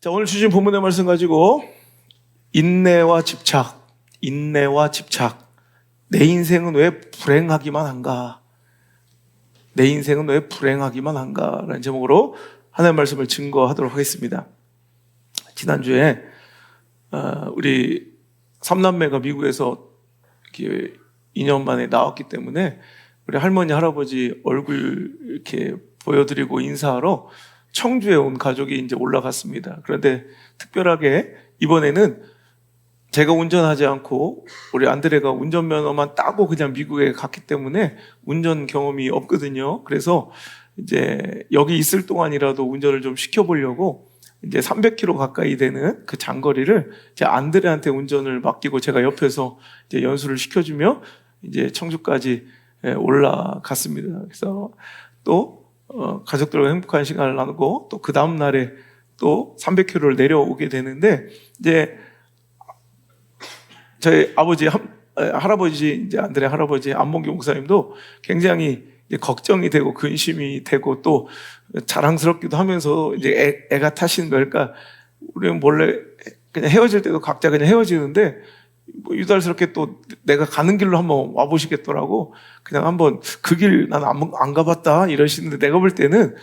자, 오늘 주신 본문의 말씀 가지고 인내와 집착, 인내와 집착. 내 인생은 왜 불행하기만 한가? 내 인생은 왜 불행하기만 한가? 라는 제목으로 하나님의 말씀을 증거하도록 하겠습니다. 지난주에 우리 삼남매가 미국에서 이렇게 2년 만에 나왔기 때문에 우리 할머니, 할아버지 얼굴 이렇게 보여드리고 인사하러 청주에 온 가족이 이제 올라갔습니다. 그런데 특별하게 이번에는 제가 운전하지 않고 우리 안드레가 운전면허만 따고 그냥 미국에 갔기 때문에 운전 경험이 없거든요. 그래서 이제 여기 있을 동안이라도 운전을 좀 시켜보려고 이제 300km 가까이 되는 그 장거리를 제 안드레한테 운전을 맡기고 제가 옆에서 이제 연수를 시켜주며 이제 청주까지 올라갔습니다. 그래서 또 가족들과 행복한 시간을 나누고 또 그 다음 날에 또 300km를 내려오게 되는데 이제 저희 아버지, 할아버지, 이제 안드레 할아버지 안봉기 목사님도 굉장히 이제 걱정이 되고 근심이 되고 또 자랑스럽기도 하면서 이제 애가 타시는 거니까 우리는 몰래 그냥 헤어질 때도 각자 그냥 헤어지는데 뭐 유달스럽게 또 내가 가는 길로 한번 와보시겠더라고. 그냥 한번 그 길 난 안 가봤다 이러시는데 내가 볼 때는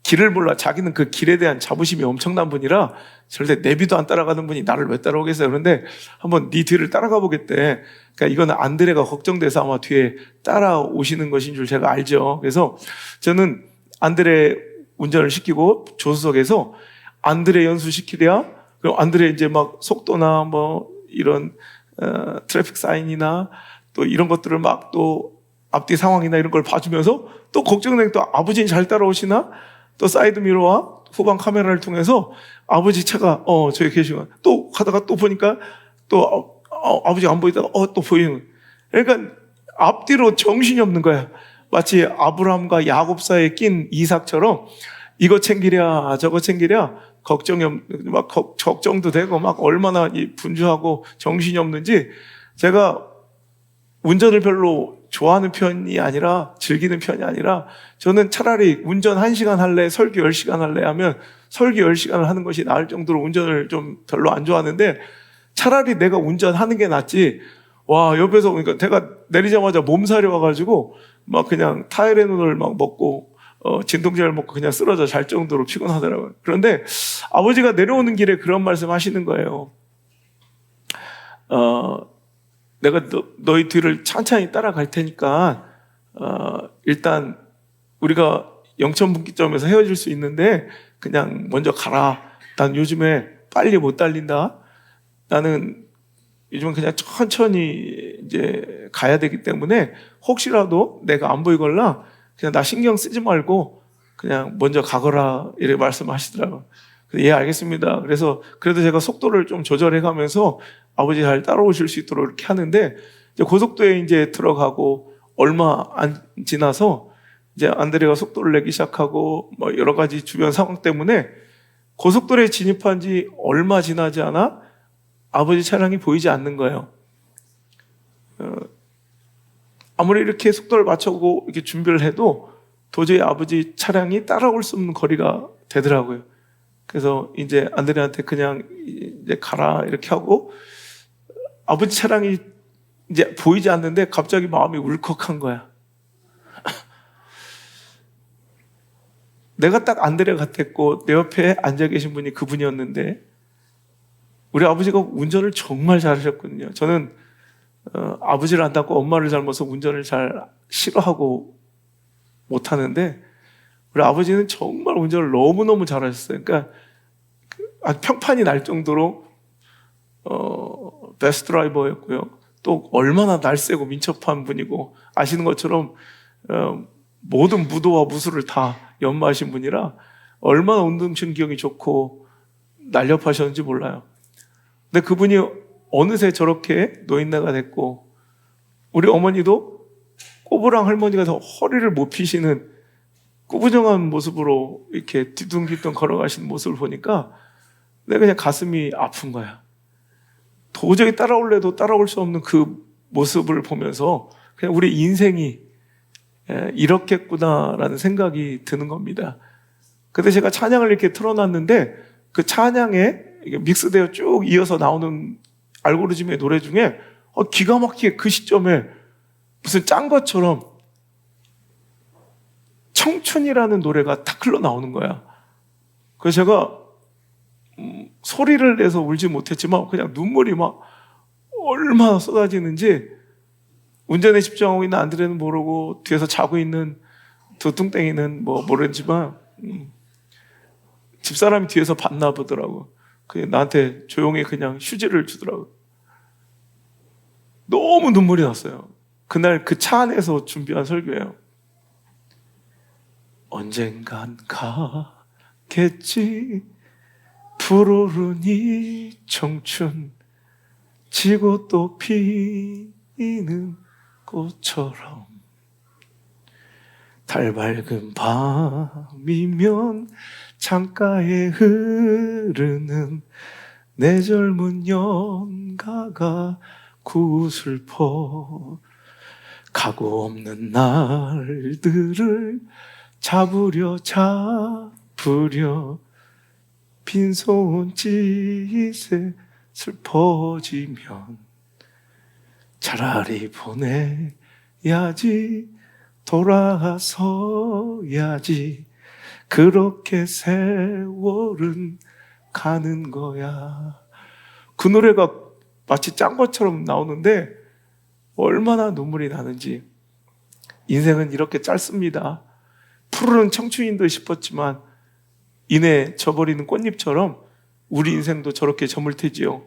길을 몰라. 자기는 그 길에 대한 자부심이 엄청난 분이라 절대 내비도 안 따라가는 분이 나를 왜 따라오겠어요. 그런데 한번 네 뒤를 따라가 보겠대. 그러니까 이거는 안드레가 걱정돼서 아마 뒤에 따라오시는 것인 줄 제가 알죠. 그래서 저는 안드레 운전을 시키고 조수석에서 안드레 연수시키랴. 그럼 안드레 이제 막 속도나 뭐 이런 트래픽 사인이나 또 이런 것들을 막 또 앞뒤 상황이나 이런 걸 봐주면서 또 걱정되는 또 아버지는 잘 따라오시나? 또 사이드 미러와 후방 카메라를 통해서 아버지 차가 저기 계시고 또 가다가 또 보니까 또 아버지 안 보이다가 또 보이는. 그러니까 앞뒤로 정신이 없는 거야. 마치 아브라함과 야곱 사이에 낀 이삭처럼 이거 챙기랴 저거 챙기랴 걱정도 되고 막 얼마나 분주하고 정신이 없는지. 제가 운전을 별로 좋아하는 편이 아니라 즐기는 편이 아니라 저는 차라리 운전 1시간 할래 설교 10시간 할래 하면 설교 10시간을 하는 것이 나을 정도로 운전을 좀 별로 안 좋아하는데 차라리 내가 운전하는 게 낫지. 와, 옆에서 그러니까 제가 내리자마자 몸살이 와가지고 막 그냥 타이레놀을 막 먹고 진통제를 먹고 그냥 쓰러져 잘 정도로 피곤하더라고요. 그런데 아버지가 내려오는 길에 그런 말씀 하시는 거예요. 내가 너희 뒤를 천천히 따라갈 테니까 일단 우리가 영천분기점에서 헤어질 수 있는데 그냥 먼저 가라. 난 요즘에 빨리 못 달린다. 나는 요즘은 그냥 천천히 이제 가야 되기 때문에 혹시라도 내가 안 보이걸라 그냥 나 신경 쓰지 말고 그냥 먼저 가거라 이렇게 말씀하시더라고요. 예, 알겠습니다. 그래서 그래도 제가 속도를 좀 조절해 가면서 아버지 잘 따라오실 수 있도록 이렇게 하는데 이제 고속도로에 이제 들어가고 얼마 안 지나서 이제 안드레가 속도를 내기 시작하고 뭐 여러 가지 주변 상황 때문에 고속도로에 진입한 지 얼마 지나지 않아 아버지 차량이 보이지 않는 거예요. 아무리 이렇게 속도를 맞추고 이렇게 준비를 해도 도저히 아버지 차량이 따라올 수 없는 거리가 되더라고요. 그래서 이제 안드레한테 그냥 이제 가라 이렇게 하고 아버지 차량이 이제 보이지 않는데 갑자기 마음이 울컥한 거야. 내가 딱 안드레 같았고 내 옆에 앉아 계신 분이 그분이었는데 우리 아버지가 운전을 정말 잘하셨거든요. 저는 아버지를 안 닮고 엄마를 닮아서 운전을 잘 싫어하고 못하는데 우리 아버지는 정말 운전을 너무너무 잘하셨어요. 그러니까 아주 평판이 날 정도로 베스트 드라이버였고요. 또 얼마나 날쌔고 민첩한 분이고 아시는 것처럼 모든 무도와 무술을 다 연마하신 분이라 얼마나 운동신경이 좋고 날렵하셨는지 몰라요. 근데 그분이 어느새 저렇게 노인네가 됐고 우리 어머니도 꼬부랑 할머니가 더 허리를 못 피시는 꾸부정한 모습으로 이렇게 뒤뚱뒤뚱 걸어가시는 모습을 보니까 내가 그냥 가슴이 아픈 거야. 도저히 따라올래도 따라올 수 없는 그 모습을 보면서 그냥 우리 인생이 이렇겠구나라는 생각이 드는 겁니다. 근데 제가 찬양을 이렇게 틀어놨는데 그 찬양에 이게 믹스되어 쭉 이어서 나오는 알고리즘의 노래 중에 기가 막히게 그 시점에 무슨 짠 것처럼 청춘이라는 노래가 딱 흘러나오는 거야. 그래서 제가 소리를 내서 울지 못했지만 그냥 눈물이 막 얼마나 쏟아지는지, 운전에 집중하고 있는 안드레는 모르고 뒤에서 자고 있는 두 뚱땡이는 뭐 모르지만 집사람이 뒤에서 봤나 보더라고. 그게 나한테 조용히 그냥 휴지를 주더라고. 너무 눈물이 났어요. 그날 그 차 안에서 준비한 설교예요. 언젠간 가겠지 푸르르니 청춘, 지고 또 피는 꽃처럼. 달 밝은 밤이면 창가에 흐르는 내 젊은 연가가 구슬퍼. 가고 없는 날들을 잡으려 빈손짓에 슬퍼지면 차라리 보내야지, 돌아서야지, 그렇게 세월은 가는 거야. 그 노래가 마치 짠 것처럼 나오는데 얼마나 눈물이 나는지. 인생은 이렇게 짧습니다. 푸르른 청춘인 듯 싶었지만 이내 져버리는 꽃잎처럼 우리 인생도 저렇게 저물 테지요.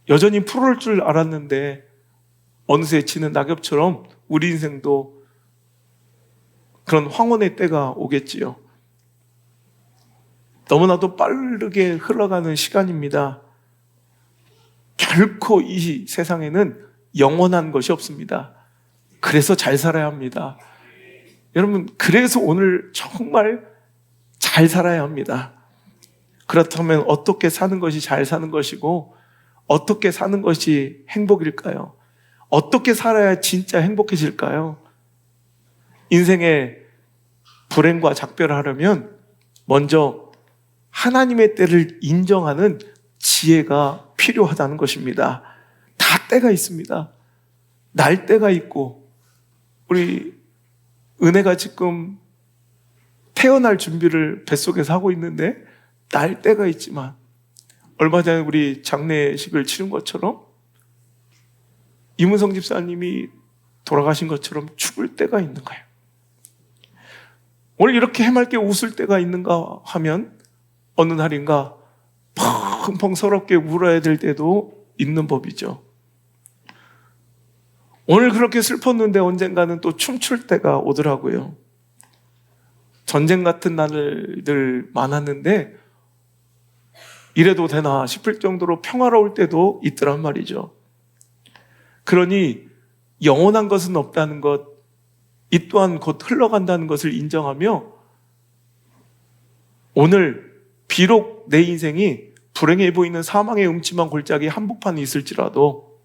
여전히 푸를 줄 알았는데 어느새 지는 낙엽처럼 우리 인생도 그런 황혼의 때가 오겠지요. 너무나도 빠르게 흘러가는 시간입니다. 결코 이 세상에는 영원한 것이 없습니다. 그래서 잘 살아야 합니다. 여러분, 그래서 오늘 정말 잘 살아야 합니다. 그렇다면 어떻게 사는 것이 잘 사는 것이고 어떻게 사는 것이 행복일까요? 어떻게 살아야 진짜 행복해질까요? 인생의 불행과 작별을 하려면 먼저 하나님의 때를 인정하는 지혜가 필요하다는 것입니다. 다 때가 있습니다. 날 때가 있고, 우리 은혜가 지금 태어날 준비를 뱃속에서 하고 있는데 날 때가 있지만, 얼마 전에 우리 장례식을 치른 것처럼 이문성 집사님이 돌아가신 것처럼 죽을 때가 있는 거예요. 오늘 이렇게 해맑게 웃을 때가 있는가 하면 어느 날인가 펑펑 서럽게 울어야 될 때도 있는 법이죠. 오늘 그렇게 슬펐는데 언젠가는 또 춤출 때가 오더라고요. 전쟁 같은 날들 많았는데 이래도 되나 싶을 정도로 평화로울 때도 있더란 말이죠. 그러니 영원한 것은 없다는 것, 이 또한 곧 흘러간다는 것을 인정하며 오늘 비록 내 인생이 불행해 보이는 사망의 음침한 골짜기 한복판에 있을지라도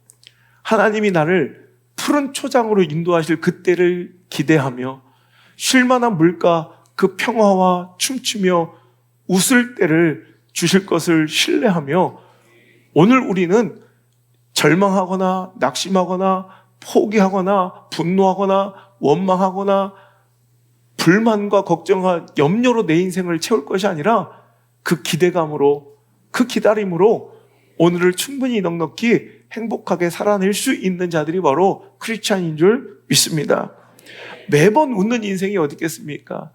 하나님이 나를 푸른 초장으로 인도하실 그때를 기대하며 쉴만한 물가 그 평화와 춤추며 웃을 때를 주실 것을 신뢰하며 오늘 우리는 절망하거나 낙심하거나 포기하거나 분노하거나 원망하거나 불만과 걱정과 염려로 내 인생을 채울 것이 아니라 그 기대감으로, 그 기다림으로 오늘을 충분히 넉넉히 행복하게 살아낼 수 있는 자들이 바로 크리스찬인 줄 믿습니다. 매번 웃는 인생이 어디 있겠습니까?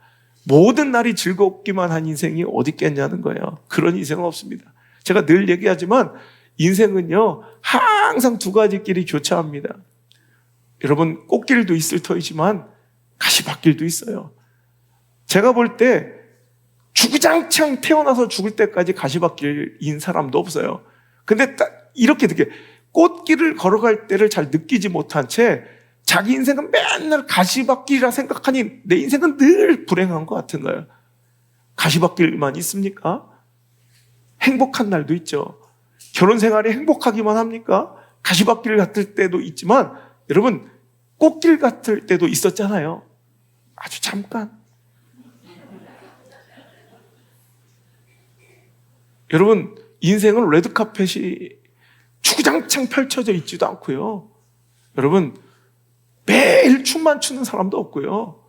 모든 날이 즐겁기만 한 인생이 어디 있겠냐는 거예요. 그런 인생은 없습니다. 제가 늘 얘기하지만 인생은요 항상 두 가지 길이 교차합니다. 여러분, 꽃길도 있을 터이지만 가시밭길도 있어요. 제가 볼 때 주구장창 태어나서 죽을 때까지 가시밭길인 사람도 없어요. 근데 딱 이렇게 느껴요. 꽃길을 걸어갈 때를 잘 느끼지 못한 채 자기 인생은 맨날 가시밭길이라 생각하니 내 인생은 늘 불행한 것 같은 거예요. 가시밭길만 있습니까? 행복한 날도 있죠. 결혼 생활이 행복하기만 합니까? 가시밭길 같을 때도 있지만 여러분, 꽃길 같을 때도 있었잖아요. 아주 잠깐. 여러분, 인생은 레드카펫이 주구장창 펼쳐져 있지도 않고요. 여러분, 매일 춤만 추는 사람도 없고요.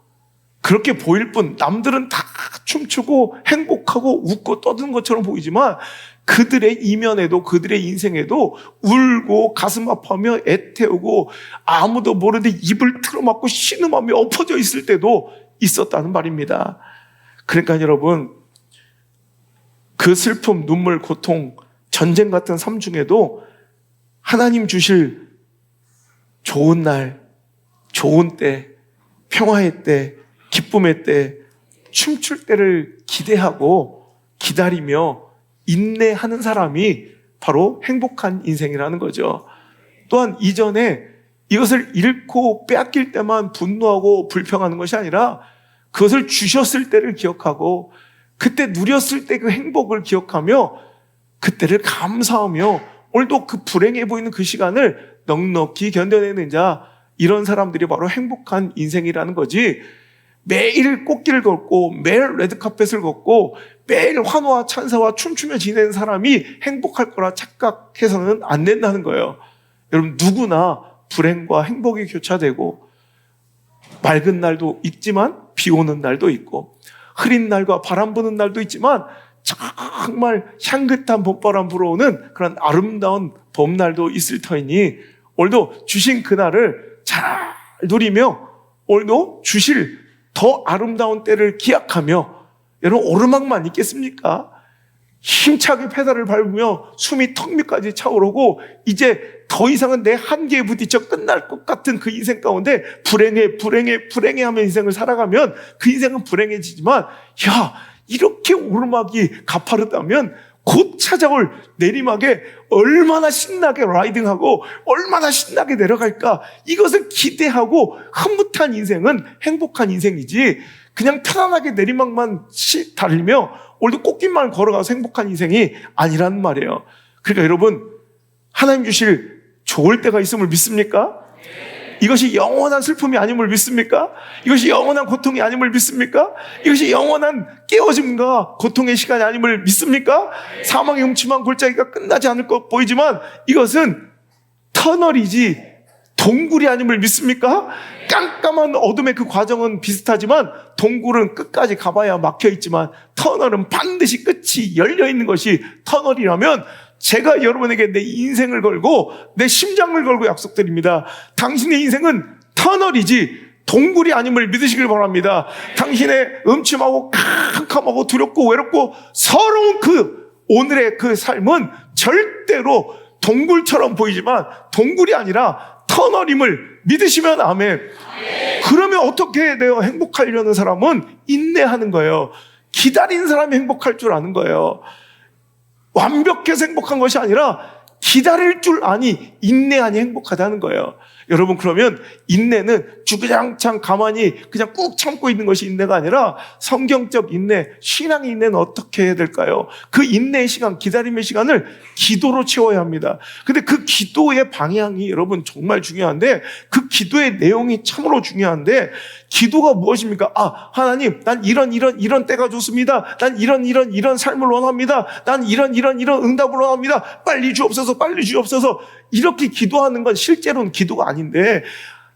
그렇게 보일 뿐 남들은 다 춤추고 행복하고 웃고 떠드는 것처럼 보이지만 그들의 이면에도, 그들의 인생에도 울고 가슴 아파하며 애태우고 아무도 모르는데 입을 틀어막고 신음하며 엎어져 있을 때도 있었다는 말입니다. 그러니까 여러분, 그 슬픔, 눈물, 고통, 전쟁 같은 삶 중에도 하나님 주실 좋은 날, 좋은 때, 평화의 때, 기쁨의 때, 춤출 때를 기대하고 기다리며 인내하는 사람이 바로 행복한 인생이라는 거죠. 또한 이전에 이것을 잃고 빼앗길 때만 분노하고 불평하는 것이 아니라 그것을 주셨을 때를 기억하고 그때 누렸을 때 그 행복을 기억하며 그때를 감사하며 오늘도 그 불행해 보이는 그 시간을 넉넉히 견뎌내는 자, 이런 사람들이 바로 행복한 인생이라는 거지, 매일 꽃길을 걷고 매일 레드카펫을 걷고 매일 환호와 찬사와 춤추며 지내는 사람이 행복할 거라 착각해서는 안 된다는 거예요. 여러분, 누구나 불행과 행복이 교차되고 맑은 날도 있지만 비 오는 날도 있고 흐린 날과 바람 부는 날도 있지만 정말 향긋한 봄바람 불어오는 그런 아름다운 봄날도 있을 터이니 오늘도 주신 그날을 잘 누리며 오늘도 주실 더 아름다운 때를 기약하며, 여러분 오르막만 있겠습니까? 힘차게 페달을 밟으며 숨이 턱 밑까지 차오르고 이제 더 이상은 내 한계에 부딪혀 끝날 것 같은 그 인생 가운데 불행해 하며 인생을 살아가면 그 인생은 불행해지지만, 야, 이렇게 오르막이 가파르다면 곧 찾아올 내리막에 얼마나 신나게 라이딩하고 얼마나 신나게 내려갈까, 이것을 기대하고 흐뭇한 인생은 행복한 인생이지, 그냥 편안하게 내리막만 달리며 오늘도 꽃길만 걸어가서 행복한 인생이 아니라는 말이에요. 그러니까 여러분, 하나님 주실 좋을 때가 있음을 믿습니까? 이것이 영원한 슬픔이 아님을 믿습니까? 이것이 영원한 고통이 아님을 믿습니까? 이것이 영원한 깨어짐과 고통의 시간이 아님을 믿습니까? 사망의 음침한 골짜기가 끝나지 않을 것 보이지만 이것은 터널이지 동굴이 아님을 믿습니까? 깜깜한 어둠의 그 과정은 비슷하지만 동굴은 끝까지 가봐야 막혀있지만 터널은 반드시 끝이 열려있는 것이 터널이라면, 제가 여러분에게 내 인생을 걸고 내 심장을 걸고 약속드립니다. 당신의 인생은 터널이지 동굴이 아님을 믿으시길 바랍니다. 당신의 음침하고 캄캄하고 두렵고 외롭고 서러운 그 오늘의 그 삶은 절대로 동굴처럼 보이지만 동굴이 아니라 터널임을 믿으시면 아멘. 그러면 어떻게 해야 돼요? 행복하려는 사람은 인내하는 거예요. 기다린 사람이 행복할 줄 아는 거예요. 완벽해서 행복한 것이 아니라 기다릴 줄 아니 인내하니 행복하다는 거예요. 여러분, 그러면 인내는 주구장창 가만히 그냥 꾹 참고 있는 것이 인내가 아니라 성경적 인내, 신앙의 인내는 어떻게 해야 될까요? 그 인내의 시간, 기다림의 시간을 기도로 채워야 합니다. 근데 그 기도의 방향이 여러분 정말 중요한데, 그 기도의 내용이 참으로 중요한데, 기도가 무엇입니까? 아, 하나님, 난 이런 때가 좋습니다. 난 이런 삶을 원합니다. 난 이런 응답을 원합니다. 빨리 주옵소서, 빨리 주옵소서. 이렇게 기도하는 건 실제로는 기도가 아닌데,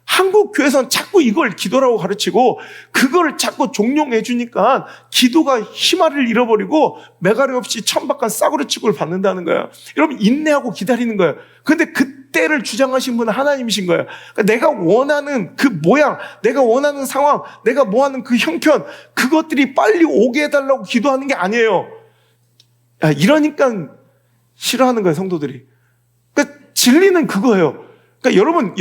한국 교회에서는 자꾸 이걸 기도라고 가르치고 그걸 자꾸 종용해 주니까 기도가 희말을 잃어버리고 메가리 없이 천박한 싸구려 취급을 받는다는 거예요. 여러분, 인내하고 기다리는 거예요. 근데 그때를 주장하신 분은 하나님이신 거예요. 그러니까 내가 원하는 그 모양, 내가 원하는 상황, 내가 뭐하는 그 형편, 그것들이 빨리 오게 해달라고 기도하는 게 아니에요. 야, 이러니까 싫어하는 거예요, 성도들이. 그러니까 진리는 그거예요. 그러니까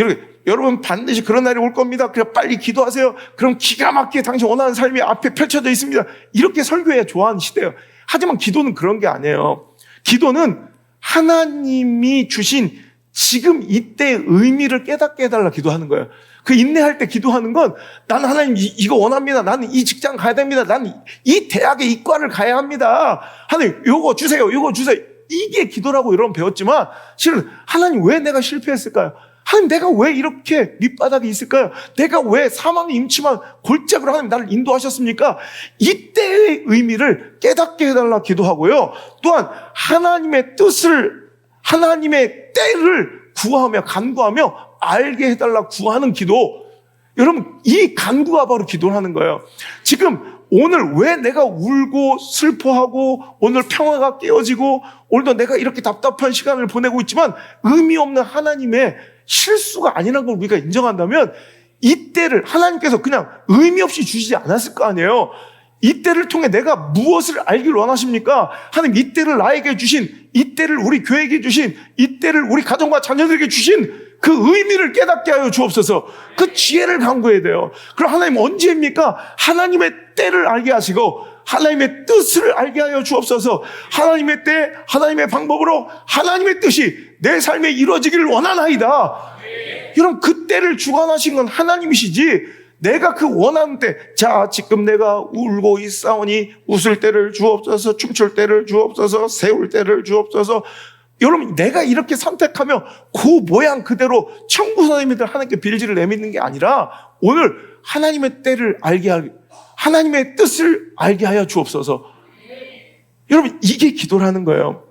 여러분 반드시 그런 날이 올 겁니다. 그냥 빨리 기도하세요. 그럼 기가 막히게 당신 원하는 삶이 앞에 펼쳐져 있습니다. 이렇게 설교해야 좋아하는 시대예요. 하지만 기도는 그런 게 아니에요. 기도는 하나님이 주신 지금 이때의 의미를 깨닫게 해달라 기도하는 거예요. 그 인내할 때 기도하는 건, 나는 하나님 이거 원합니다. 나는 이 직장 가야 됩니다. 나는 이 대학에 이과를 가야 합니다. 하나님 요거 주세요. 이게 기도라고 여러분 배웠지만, 실은 하나님 왜 내가 실패했을까요? 하나님, 내가 왜 이렇게 밑바닥에 있을까요? 내가 왜 사망의 임침한 골짜기로 하나님 나를 인도하셨습니까? 이때의 의미를 깨닫게 해달라 기도하고요. 또한 하나님의 뜻을, 하나님의 때를 구하며 간구하며 알게 해달라 구하는 기도. 여러분, 이 간구가 바로 기도를 하는 거예요. 지금 오늘 왜 내가 울고 슬퍼하고 오늘 평화가 깨어지고 오늘도 내가 이렇게 답답한 시간을 보내고 있지만 의미 없는 하나님의 실수가 아니라는 걸 우리가 인정한다면 이때를 하나님께서 그냥 의미 없이 주시지 않았을 거 아니에요. 이때를 통해 내가 무엇을 알기를 원하십니까? 하나님, 이때를 나에게 주신, 이때를 우리 교회에게 주신, 이때를 우리 가정과 자녀들에게 주신 그 의미를 깨닫게 하여 주옵소서. 그 지혜를 간구해야 돼요. 그럼 하나님 언제입니까? 하나님의 때를 알게 하시고 하나님의 뜻을 알게 하여 주옵소서. 하나님의 때, 하나님의 방법으로 하나님의 뜻이 내 삶에 이루어지기를 원하나이다. 여러분, 그 때를 주관하신 건 하나님이시지 내가 그 원하는 때, 자, 지금 내가 울고 있사오니 웃을 때를 주옵소서, 춤출 때를 주옵소서, 세울 때를 주옵소서. 여러분, 내가 이렇게 선택하며 그 모양 그대로 천국 선생님들 하나님께 빌지를 내밀는 게 아니라 오늘 하나님의 때를 알게 하게, 하나님의 뜻을 알게 하여 주옵소서. 여러분, 이게 기도라는 거예요.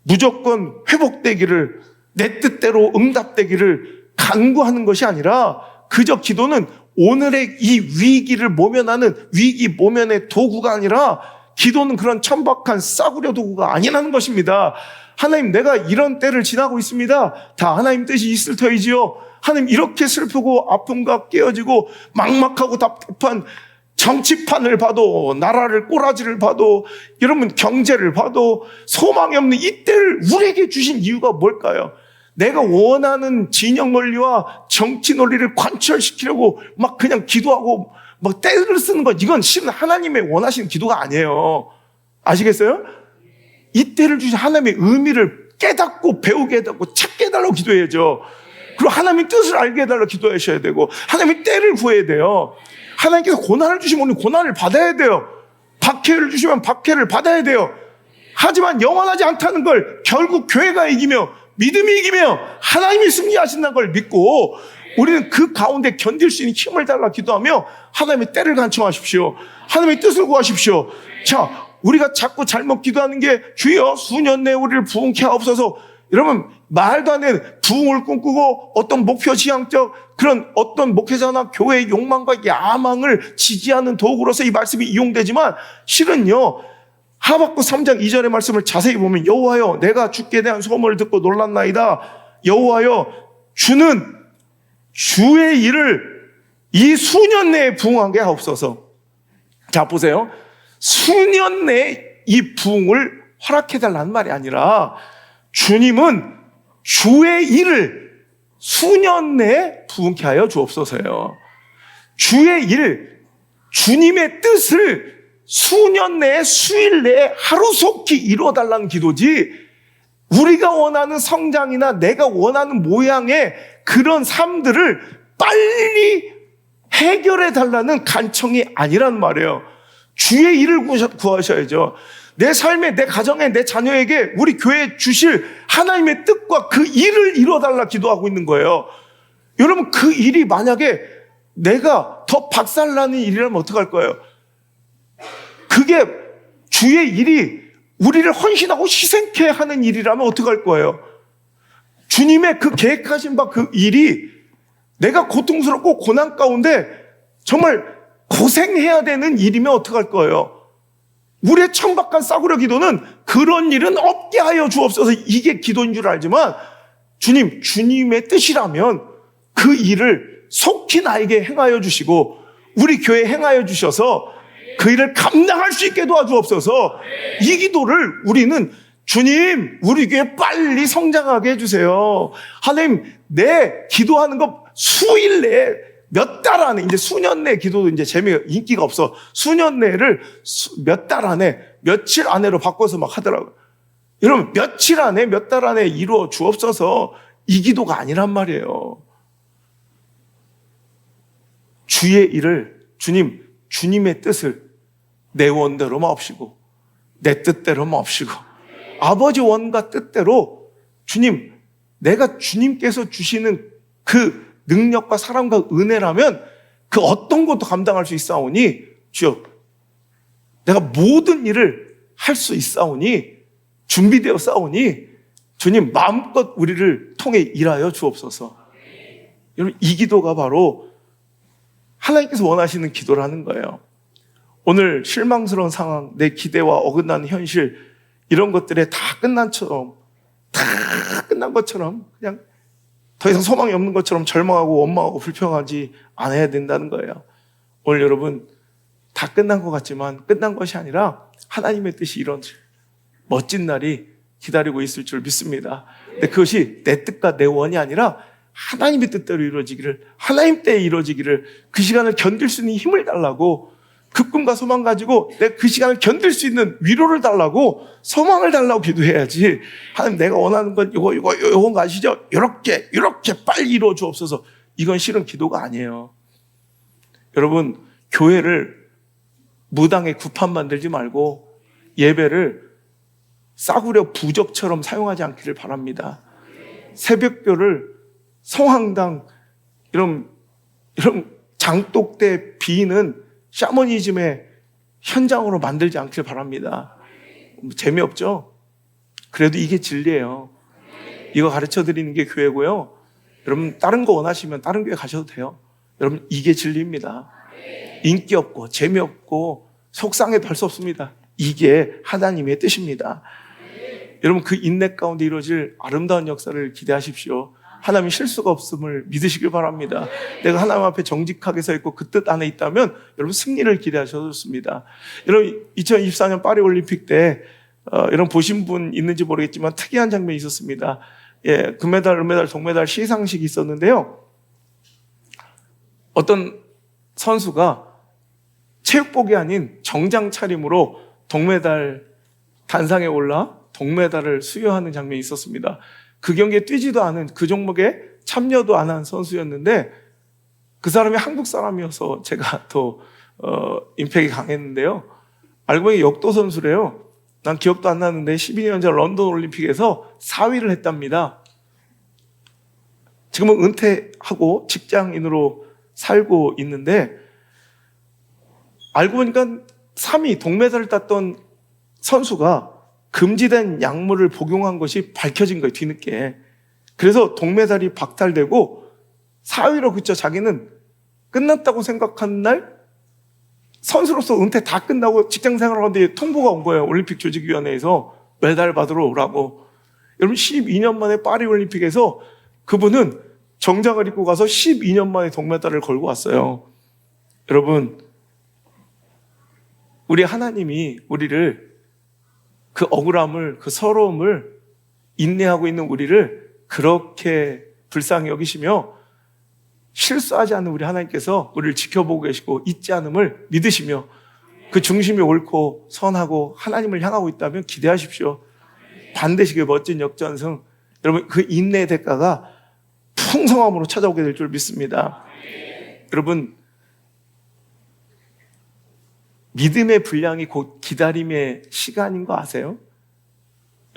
무조건 회복되기를, 내 뜻대로 응답되기를 간구하는 것이 아니라 그저 기도는 오늘의 이 위기를 모면하는 위기 모면의 도구가 아니라 기도는 그런 천박한 싸구려 도구가 아니라는 것입니다. 하나님, 내가 이런 때를 지나고 있습니다. 다 하나님 뜻이 있을 터이지요. 하나님, 이렇게 슬프고 아픔과 깨어지고 막막하고 답답한 정치판을 봐도, 나라를 꼬라지를 봐도, 여러분 경제를 봐도 소망이 없는 이 때를 우리에게 주신 이유가 뭘까요? 내가 원하는 진영 논리와 정치 논리를 관철시키려고 막 그냥 기도하고 막 때를 쓰는 것, 이건 실은 하나님의 원하시는 기도가 아니에요. 아시겠어요? 이 때를 주신 하나님의 의미를 깨닫고 배우게 해달라고 찾게 해달라고 기도해야죠. 그리고 하나님의 뜻을 알게 해달라고 기도하셔야 되고 하나님의 때를 구해야 돼요. 하나님께서 고난을 주시면 우리는 고난을 받아야 돼요. 박해를 주시면 박해를 받아야 돼요. 하지만 영원하지 않다는 걸 결국 교회가 이기며 믿음이 이기며 하나님이 승리하신다는 걸 믿고 우리는 그 가운데 견딜 수 있는 힘을 달라 기도하며 하나님의 때를 간청하십시오. 하나님의 뜻을 구하십시오. 자, 우리가 자꾸 잘못 기도하는 게 주여 수년 내에 우리를 부흥케 하옵소서. 여러분, 말도 안 되는 부흥을 꿈꾸고 어떤 목표 지향적 그런 어떤 목회자나 교회의 욕망과 야망을 지지하는 도구로서 이 말씀이 이용되지만 실은요, 하박국 3장 2절의 말씀을 자세히 보면 여호와여, 내가 주께 대한 소문을 듣고 놀랐나이다. 여호와여, 주는 주의 일을 이 수년 내에 부흥하게 하옵소서. 자, 보세요. 수년 내에 이 부흥을 허락해달라는 말이 아니라 주님은 주의 일을 수년 내에 부흥케 하여 주옵소서요. 주의 일, 주님의 뜻을 수년 내에, 수일 내에 하루속히 이루어달라는 기도지 우리가 원하는 성장이나 내가 원하는 모양의 그런 삶들을 빨리 해결해달라는 간청이 아니란 말이에요. 주의 일을 구하셔야죠. 내 삶에, 내 가정에, 내 자녀에게 우리 교회에 주실 하나님의 뜻과 그 일을 이루어달라 기도하고 있는 거예요. 여러분, 그 일이 만약에 내가 더 박살나는 일이라면 어떡할 거예요? 그게 주의 일이 우리를 헌신하고 희생케 하는 일이라면 어떡할 거예요? 주님의 그 계획하신 바 그 일이 내가 고통스럽고 고난 가운데 정말 고생해야 되는 일이면 어떡할 거예요? 우리의 천박한 싸구려 기도는 그런 일은 없게 하여 주옵소서, 이게 기도인 줄 알지만 주님, 주님의 뜻이라면 그 일을 속히 나에게 행하여 주시고 우리 교회에 행하여 주셔서 그 일을 감당할 수 있게 도와주옵소서. 이 기도를 우리는 주님, 우리 교회 빨리 성장하게 해주세요. 하나님, 내 기도하는 것 수일 내에 몇 달 안에, 이제 수년 내 기도도 이제 재미가, 인기가 없어. 수년 내를 몇 달 안에, 며칠 안에로 바꿔서 막 하더라고요. 여러분, 며칠 안에, 몇 달 안에 이루어 주옵소서. 이 기도가 아니란 말이에요. 주의 일을, 주님, 주님의 뜻을 내 원대로 마옵시고, 내 뜻대로 마옵시고, 아버지 원과 뜻대로 주님, 내가 주님께서 주시는 그 능력과 사랑과 은혜라면 그 어떤 것도 감당할 수 있사오니 주여 내가 모든 일을 할 수 있사오니 준비되어 싸우니 주님 마음껏 우리를 통해 일하여 주옵소서. 여러분 이 기도가 바로 하나님께서 원하시는 기도라는 거예요. 오늘 실망스러운 상황, 내 기대와 어긋나는 현실 이런 것들에 다 끝난 것처럼 그냥 더 이상 소망이 없는 것처럼 절망하고 원망하고 불평하지 않아야 된다는 거예요. 오늘 여러분 다 끝난 것 같지만 끝난 것이 아니라 하나님의 뜻이 이런 멋진 날이 기다리고 있을 줄 믿습니다. 근데 그것이 내 뜻과 내 원이 아니라 하나님의 뜻대로 이루어지기를, 하나님 때에 이루어지기를, 그 시간을 견딜 수 있는 힘을 달라고, 그 꿈과 소망 가지고 내가 그 시간을 견딜 수 있는 위로를 달라고, 소망을 달라고 기도해야지. 하나님 내가 원하는 건 요건 아시죠? 이렇게 빨리 이루어 주옵소서. 이건 실은 기도가 아니에요. 여러분 교회를 무당의 구판 만들지 말고 예배를 싸구려 부적처럼 사용하지 않기를 바랍니다. 새벽교를 성황당 이런 장독대 비는 샤머니즘의 현장으로 만들지 않길 바랍니다. 재미없죠? 그래도 이게 진리예요. 이거 가르쳐 드리는 게 교회고요. 여러분 다른 거 원하시면 다른 교회 가셔도 돼요. 여러분 이게 진리입니다. 인기 없고 재미없고 속상해도 할 수 없습니다. 이게 하나님의 뜻입니다. 여러분 그 인내 가운데 이루어질 아름다운 역사를 기대하십시오. 하나님이 실수가 없음을 믿으시길 바랍니다. 내가 하나님 앞에 정직하게 서 있고 그 뜻 안에 있다면 여러분 승리를 기대하셔도 좋습니다. 여러분 2024년 파리올림픽 때 여러분 보신 분 있는지 모르겠지만 특이한 장면이 있었습니다. 예, 금메달, 은메달, 동메달 시상식이 있었는데요. 어떤 선수가 체육복이 아닌 정장 차림으로 동메달 단상에 올라 동메달을 수여하는 장면이 있었습니다. 그 경기에 뛰지도 않은, 그 종목에 참여도 안 한 선수였는데 그 사람이 한국 사람이어서 제가 더 임팩이 강했는데요. 알고 보니 역도 선수래요. 난 기억도 안 나는데 12년 전 런던 올림픽에서 4위를 했답니다. 지금은 은퇴하고 직장인으로 살고 있는데 알고 보니까 3위 동메달을 땄던 선수가 금지된 약물을 복용한 것이 밝혀진 거예요, 뒤늦게. 그래서 동메달이 박탈되고 4위로 그쳐 자기는 끝났다고 생각한 날 선수로서 은퇴 다 끝나고 직장 생활을 하는데 통보가 온 거예요. 올림픽 조직위원회에서 메달 받으러 오라고. 여러분 12년 만에 파리올림픽에서 그분은 정장을 입고 가서 12년 만에 동메달을 걸고 왔어요. 여러분 우리 하나님이 우리를 그 억울함을, 그 서러움을 인내하고 있는 우리를 그렇게 불쌍히 여기시며 실수하지 않는 우리 하나님께서 우리를 지켜보고 계시고 잊지 않음을 믿으시며 그 중심이 옳고 선하고 하나님을 향하고 있다면 기대하십시오. 반드시 그 멋진 역전승, 여러분 그 인내의 대가가 풍성함으로 찾아오게 될 줄 믿습니다. 여러분 믿음의 분량이 곧 기다림의 시간인 거 아세요?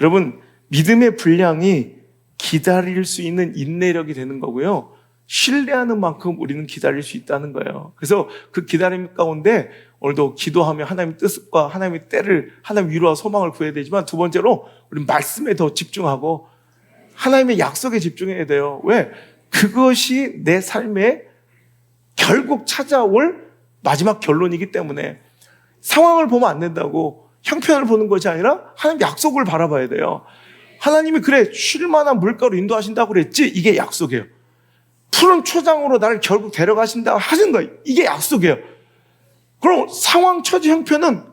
여러분 믿음의 분량이 기다릴 수 있는 인내력이 되는 거고요. 신뢰하는 만큼 우리는 기다릴 수 있다는 거예요. 그래서 그 기다림 가운데 오늘도 기도하며 하나님의 뜻과 하나님의 때를, 하나님 위로와 소망을 구해야 되지만 두 번째로 우리 말씀에 더 집중하고 하나님의 약속에 집중해야 돼요. 왜? 그것이 내 삶에 결국 찾아올 마지막 결론이기 때문에 상황을 보면 안 된다고, 형편을 보는 것이 아니라 하나님 약속을 바라봐야 돼요. 하나님이 그래 쉴 만한 물가로 인도하신다고 그랬지, 이게 약속이에요. 푸른 초장으로 나를 결국 데려가신다고 하신 거예요. 이게 약속이에요. 그럼 상황, 처지, 형편은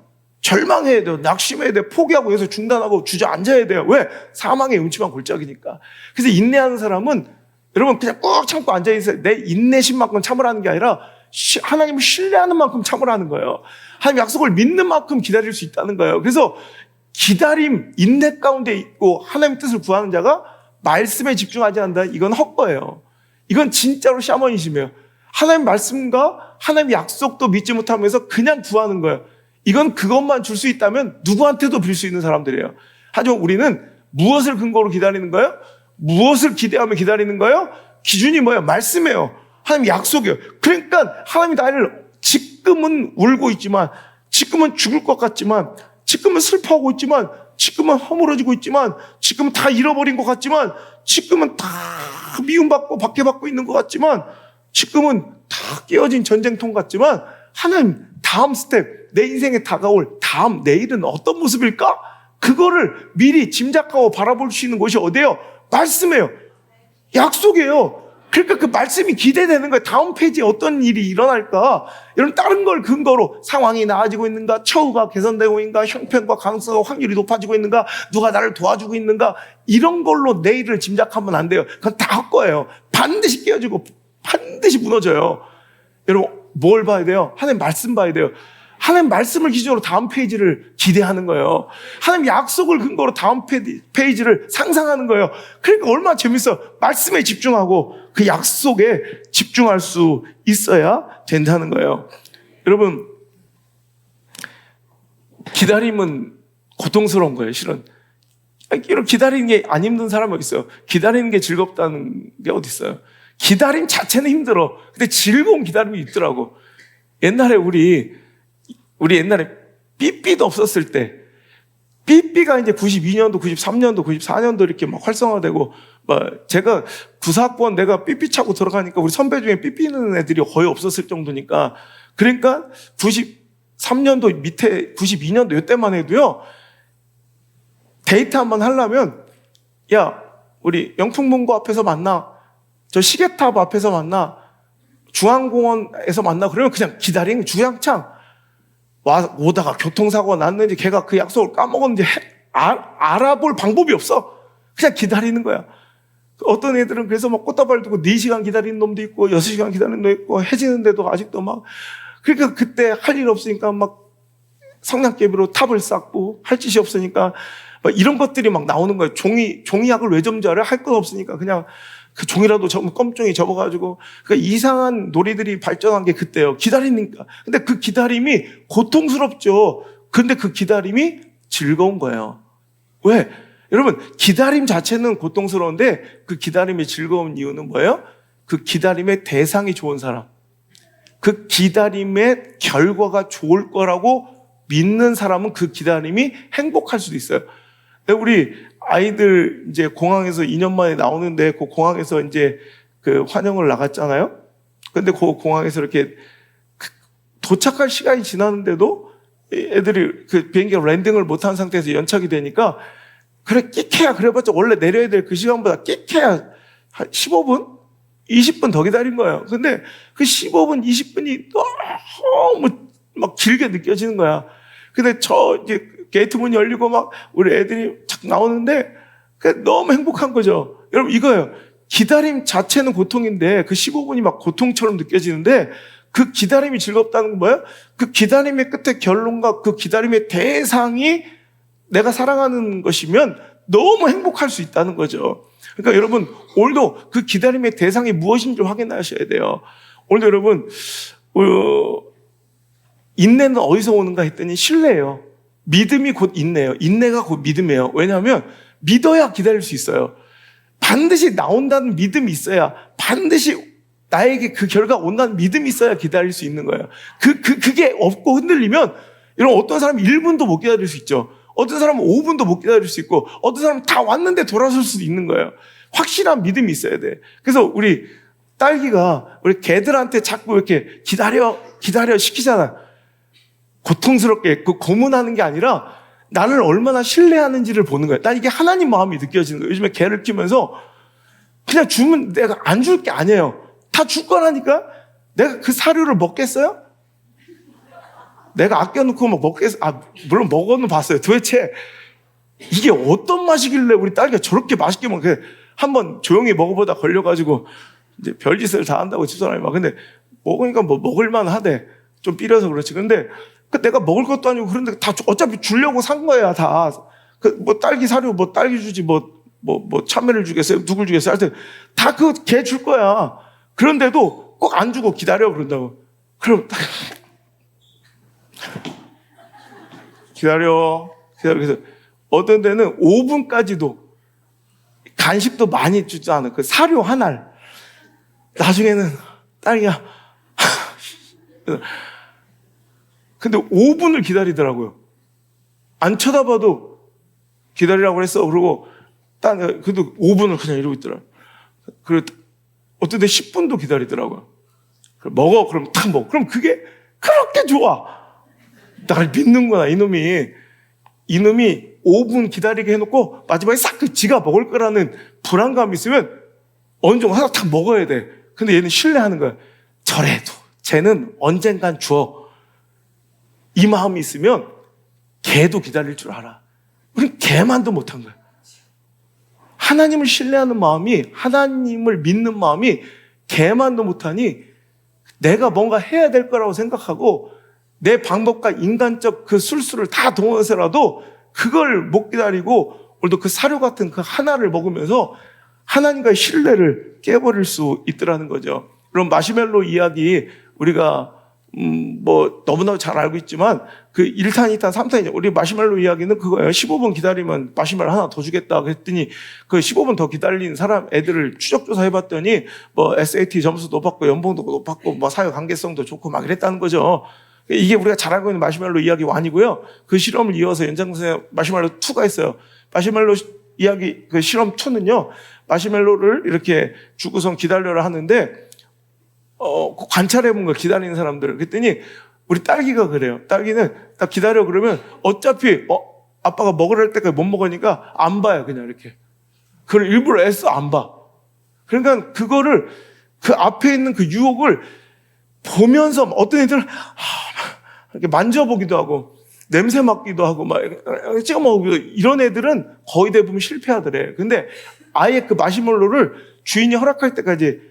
절망해야 돼요. 낙심해야 돼요. 포기하고 여기서 중단하고 주저앉아야 돼요. 왜? 사망의 음침한 골짜기니까. 그래서 인내하는 사람은 여러분 그냥 꾹 참고 앉아있어요. 내 인내심만큼 참으라는 게 아니라 하나님을 신뢰하는 만큼 참으라는 거예요. 하나님 약속을 믿는 만큼 기다릴 수 있다는 거예요. 그래서 기다림, 인내 가운데 있고 하나님 뜻을 구하는 자가 말씀에 집중하지 않는다. 이건 헛거예요. 이건 진짜로 샤머니즘이에요. 하나님 말씀과 하나님 약속도 믿지 못하면서 그냥 구하는 거예요. 이건 그것만 줄 수 있다면 누구한테도 빌 수 있는 사람들이에요. 하지만 우리는 무엇을 근거로 기다리는 거예요? 무엇을 기대하며 기다리는 거예요? 기준이 뭐예요? 말씀이에요. 하나님 약속이에요. 그러니까 하나님이 나를 지금은 울고 있지만, 지금은 죽을 것 같지만, 지금은 슬퍼하고 있지만, 지금은 허물어지고 있지만, 지금은 다 잃어버린 것 같지만, 지금은 다 미움받고 박해받고 있는 것 같지만, 지금은 다 깨어진 전쟁통 같지만, 하나님 다음 스텝, 내 인생에 다가올 다음 내일은 어떤 모습일까? 그거를 미리 짐작하고 바라볼 수 있는 곳이 어디예요? 말씀이에요. 약속이에요. 그러니까 그 말씀이 기대되는 거예요. 다음 페이지에 어떤 일이 일어날까? 이런 다른 걸 근거로 상황이 나아지고 있는가? 처우가 개선되고 있는가? 형편과 가능성과 확률이 높아지고 있는가? 누가 나를 도와주고 있는가? 이런 걸로 내일을 짐작하면 안 돼요. 그건 다 헛거예요. 반드시 깨어지고 반드시 무너져요. 여러분 뭘 봐야 돼요? 하나님 말씀 봐야 돼요. 하나님 말씀을 기준으로 다음 페이지를 기대하는 거예요. 하나님 약속을 근거로 다음 페이지를 상상하는 거예요. 그러니까 얼마나 재밌어. 말씀에 집중하고 그 약속에 집중할 수 있어야 된다는 거예요. 여러분, 기다림은 고통스러운 거예요, 실은. 이런 기다리는 게 안 힘든 사람이 어디 있어요? 기다리는 게 즐겁다는 게 어디 있어요? 기다림 자체는 힘들어. 근데 즐거운 기다림이 있더라고. 옛날에 우리 옛날에 삐삐도 없었을 때, 삐삐가 이제 92년도, 93년도, 94년도 이렇게 막 활성화되고, 제가 구사학번 내가 삐삐 차고 들어가니까 우리 선배 중에 삐삐는 애들이 거의 없었을 정도니까, 그러니까 93년도 밑에 92년도 이때만 해도요, 데이트 한번 하려면, 야, 우리 영풍문고 앞에서 만나, 저 시계탑 앞에서 만나, 중앙공원에서 만나, 그러면 그냥 기다리는 주양창. 오다가 교통사고가 났는지 걔가 그 약속을 까먹었는지 알아볼 방법이 없어. 그냥 기다리는 거야. 어떤 애들은 그래서 막 꽃다발 두고 4시간 기다리는 놈도 있고 6시간 기다리는 놈도 있고 해지는데도 아직도 막. 그러니까 그때 할 일 없으니까 막 성냥개비로 탑을 쌓고 할 짓이 없으니까 막 이런 것들이 막 나오는 거예요. 종이약을 왜 접는지 알아요? 할 건 없으니까 그냥 그 종이라도 껌종이 접어가지고. 그러니까 이상한 놀이들이 발전한 게 그때요. 기다리니까. 근데 그 기다림이 고통스럽죠. 근데 그 기다림이 즐거운 거예요. 왜? 여러분, 기다림 자체는 고통스러운데 그 기다림이 즐거운 이유는 뭐예요? 그 기다림의 대상이 좋은 사람. 그 기다림의 결과가 좋을 거라고 믿는 사람은 그 기다림이 행복할 수도 있어요. 우리 아이들 이제 공항에서 2년 만에 나오는데 그 공항에서 이제 그 환영을 나갔잖아요. 근데 그 공항에서 이렇게 도착할 시간이 지났는데도 애들이 그 비행기가 랜딩을 못한 상태에서 연착이 되니까 그래 끽해야 그래봤자 원래 내려야 될 그 시간보다 끽해야 한 15분? 20분 더 기다린 거예요. 근데 그 15분, 20분이 너무 막 길게 느껴지는 거야. 근데 이제 게이트 문이 열리고 막 우리 애들이 착 나오는데 너무 행복한 거죠. 여러분 이거예요. 기다림 자체는 고통인데 그 15분이 막 고통처럼 느껴지는데 그 기다림이 즐겁다는 건 뭐예요? 그 기다림의 끝에 결론과 그 기다림의 대상이 내가 사랑하는 것이면 너무 행복할 수 있다는 거죠. 그러니까 여러분 오늘도 그 기다림의 대상이 무엇인지 확인하셔야 돼요. 오늘도 여러분 인내는 어디서 오는가 했더니 신뢰예요. 믿음이 곧 인내예요. 인내가 곧 믿음이에요. 왜냐하면 믿어야 기다릴 수 있어요. 반드시 나온다는 믿음이 있어야, 반드시 나에게 그 결과 온다는 믿음이 있어야 기다릴 수 있는 거예요. 그게 없고 흔들리면 이런 어떤 사람은 1분도 못 기다릴 수 있죠. 어떤 사람은 5분도 못 기다릴 수 있고 어떤 사람은 다 왔는데 돌아설 수도 있는 거예요. 확실한 믿음이 있어야 돼. 그래서 우리 딸기가 우리 개들한테 자꾸 이렇게 기다려 시키잖아. 고통스럽게 그 고문하는 게 아니라 나를 얼마나 신뢰하는지를 보는 거예요. 난 이게 하나님 마음이 느껴지는 거예요. 요즘에 개를 키우면서 그냥 주면 내가 안 줄 게 아니에요. 다 줄 거라니까. 내가 그 사료를 먹겠어요? 내가 아껴놓고 막 물론 먹어는 봤어요. 도대체 이게 어떤 맛이길래 우리 딸기가 저렇게 맛있게 먹게. 한번 조용히 먹어보다 걸려가지고 이제 별짓을 다 한다고 집사람이 막. 근데 먹으니까 뭐 먹을만 하대. 좀 삐려서 그렇지. 근데 내가 먹을 것도 아니고 그런데 다 어차피 주려고 산 거야, 다. 뭐 딸기 사료, 뭐 딸기 주지, 뭐 참외를 주겠어요? 누굴 주겠어요? 하여튼 다 그 개 줄 거야. 그런데도 꼭 안 주고 기다려 그런다고. 그럼 기다려. 그래서 어떤 데는 5분까지도 간식도 많이 주지 않은 그 사료 하나를. 나중에는 딸이야. 근데 5분을 기다리더라고요. 안 쳐다봐도 기다리라고 그랬어. 그러고 그래도 5분을 그냥 이러고 있더라고요. 그리고 어떤 때 10분도 기다리더라고요. 먹어. 그럼 탁 먹어. 그럼 그게 그렇게 좋아. 날 믿는구나, 이놈이 5분 기다리게 해놓고 마지막에 싹 지가 먹을 거라는 불안감이 있으면 어느 정도 하나 탁 먹어야 돼. 근데 얘는 신뢰하는 거야. 저래도 쟤는 언젠간 줘. 이 마음이 있으면 걔도 기다릴 줄 알아. 우린 걔만도 못한 거야. 하나님을 신뢰하는 마음이, 하나님을 믿는 마음이 걔만도 못하니 내가 뭔가 해야 될 거라고 생각하고 내 방법과 인간적 그 술수를 다 동원해서라도 그걸 못 기다리고 오늘도 그 사료 같은 그 하나를 먹으면서 하나님과의 신뢰를 깨버릴 수 있더라는 거죠. 그럼 마시멜로 이야기 우리가 뭐 너무나 잘 알고 있지만 그 1탄, 2탄, 3탄이죠. 우리 마시멜로 이야기는 그거예요. 15분 기다리면 마시멜로 하나 더 주겠다 그랬더니 그 15분 더 기다린 사람 애들을 추적조사 해봤더니 뭐 SAT 점수 높았고 연봉도 높았고 뭐 사회 관계성도 좋고 막 이랬다는 거죠. 이게 우리가 잘 알고 있는 마시멜로 이야기 1이고요. 그 실험을 이어서 연장선에 마시멜로 2가 있어요. 마시멜로 이야기 그 실험 2는요. 마시멜로를 이렇게 주고선 기다려라 하는데 관찰해본 거 기다리는 사람들. 그랬더니 우리 딸기가 그래요. 딸기는 딱 기다려 그러면 어차피 아빠가 먹으라 할 때까지 못 먹으니까 안 봐요. 그냥 이렇게. 그걸 일부러 애써 안 봐. 그러니까 그거를 그 앞에 있는 그 유혹을 보면서 어떤 애들은 이렇게 만져보기도 하고 냄새 맡기도 하고 막 찍어 먹기도 이런 애들은 거의 대부분 실패하더래. 근데 아예 그 마시멜로를 주인이 허락할 때까지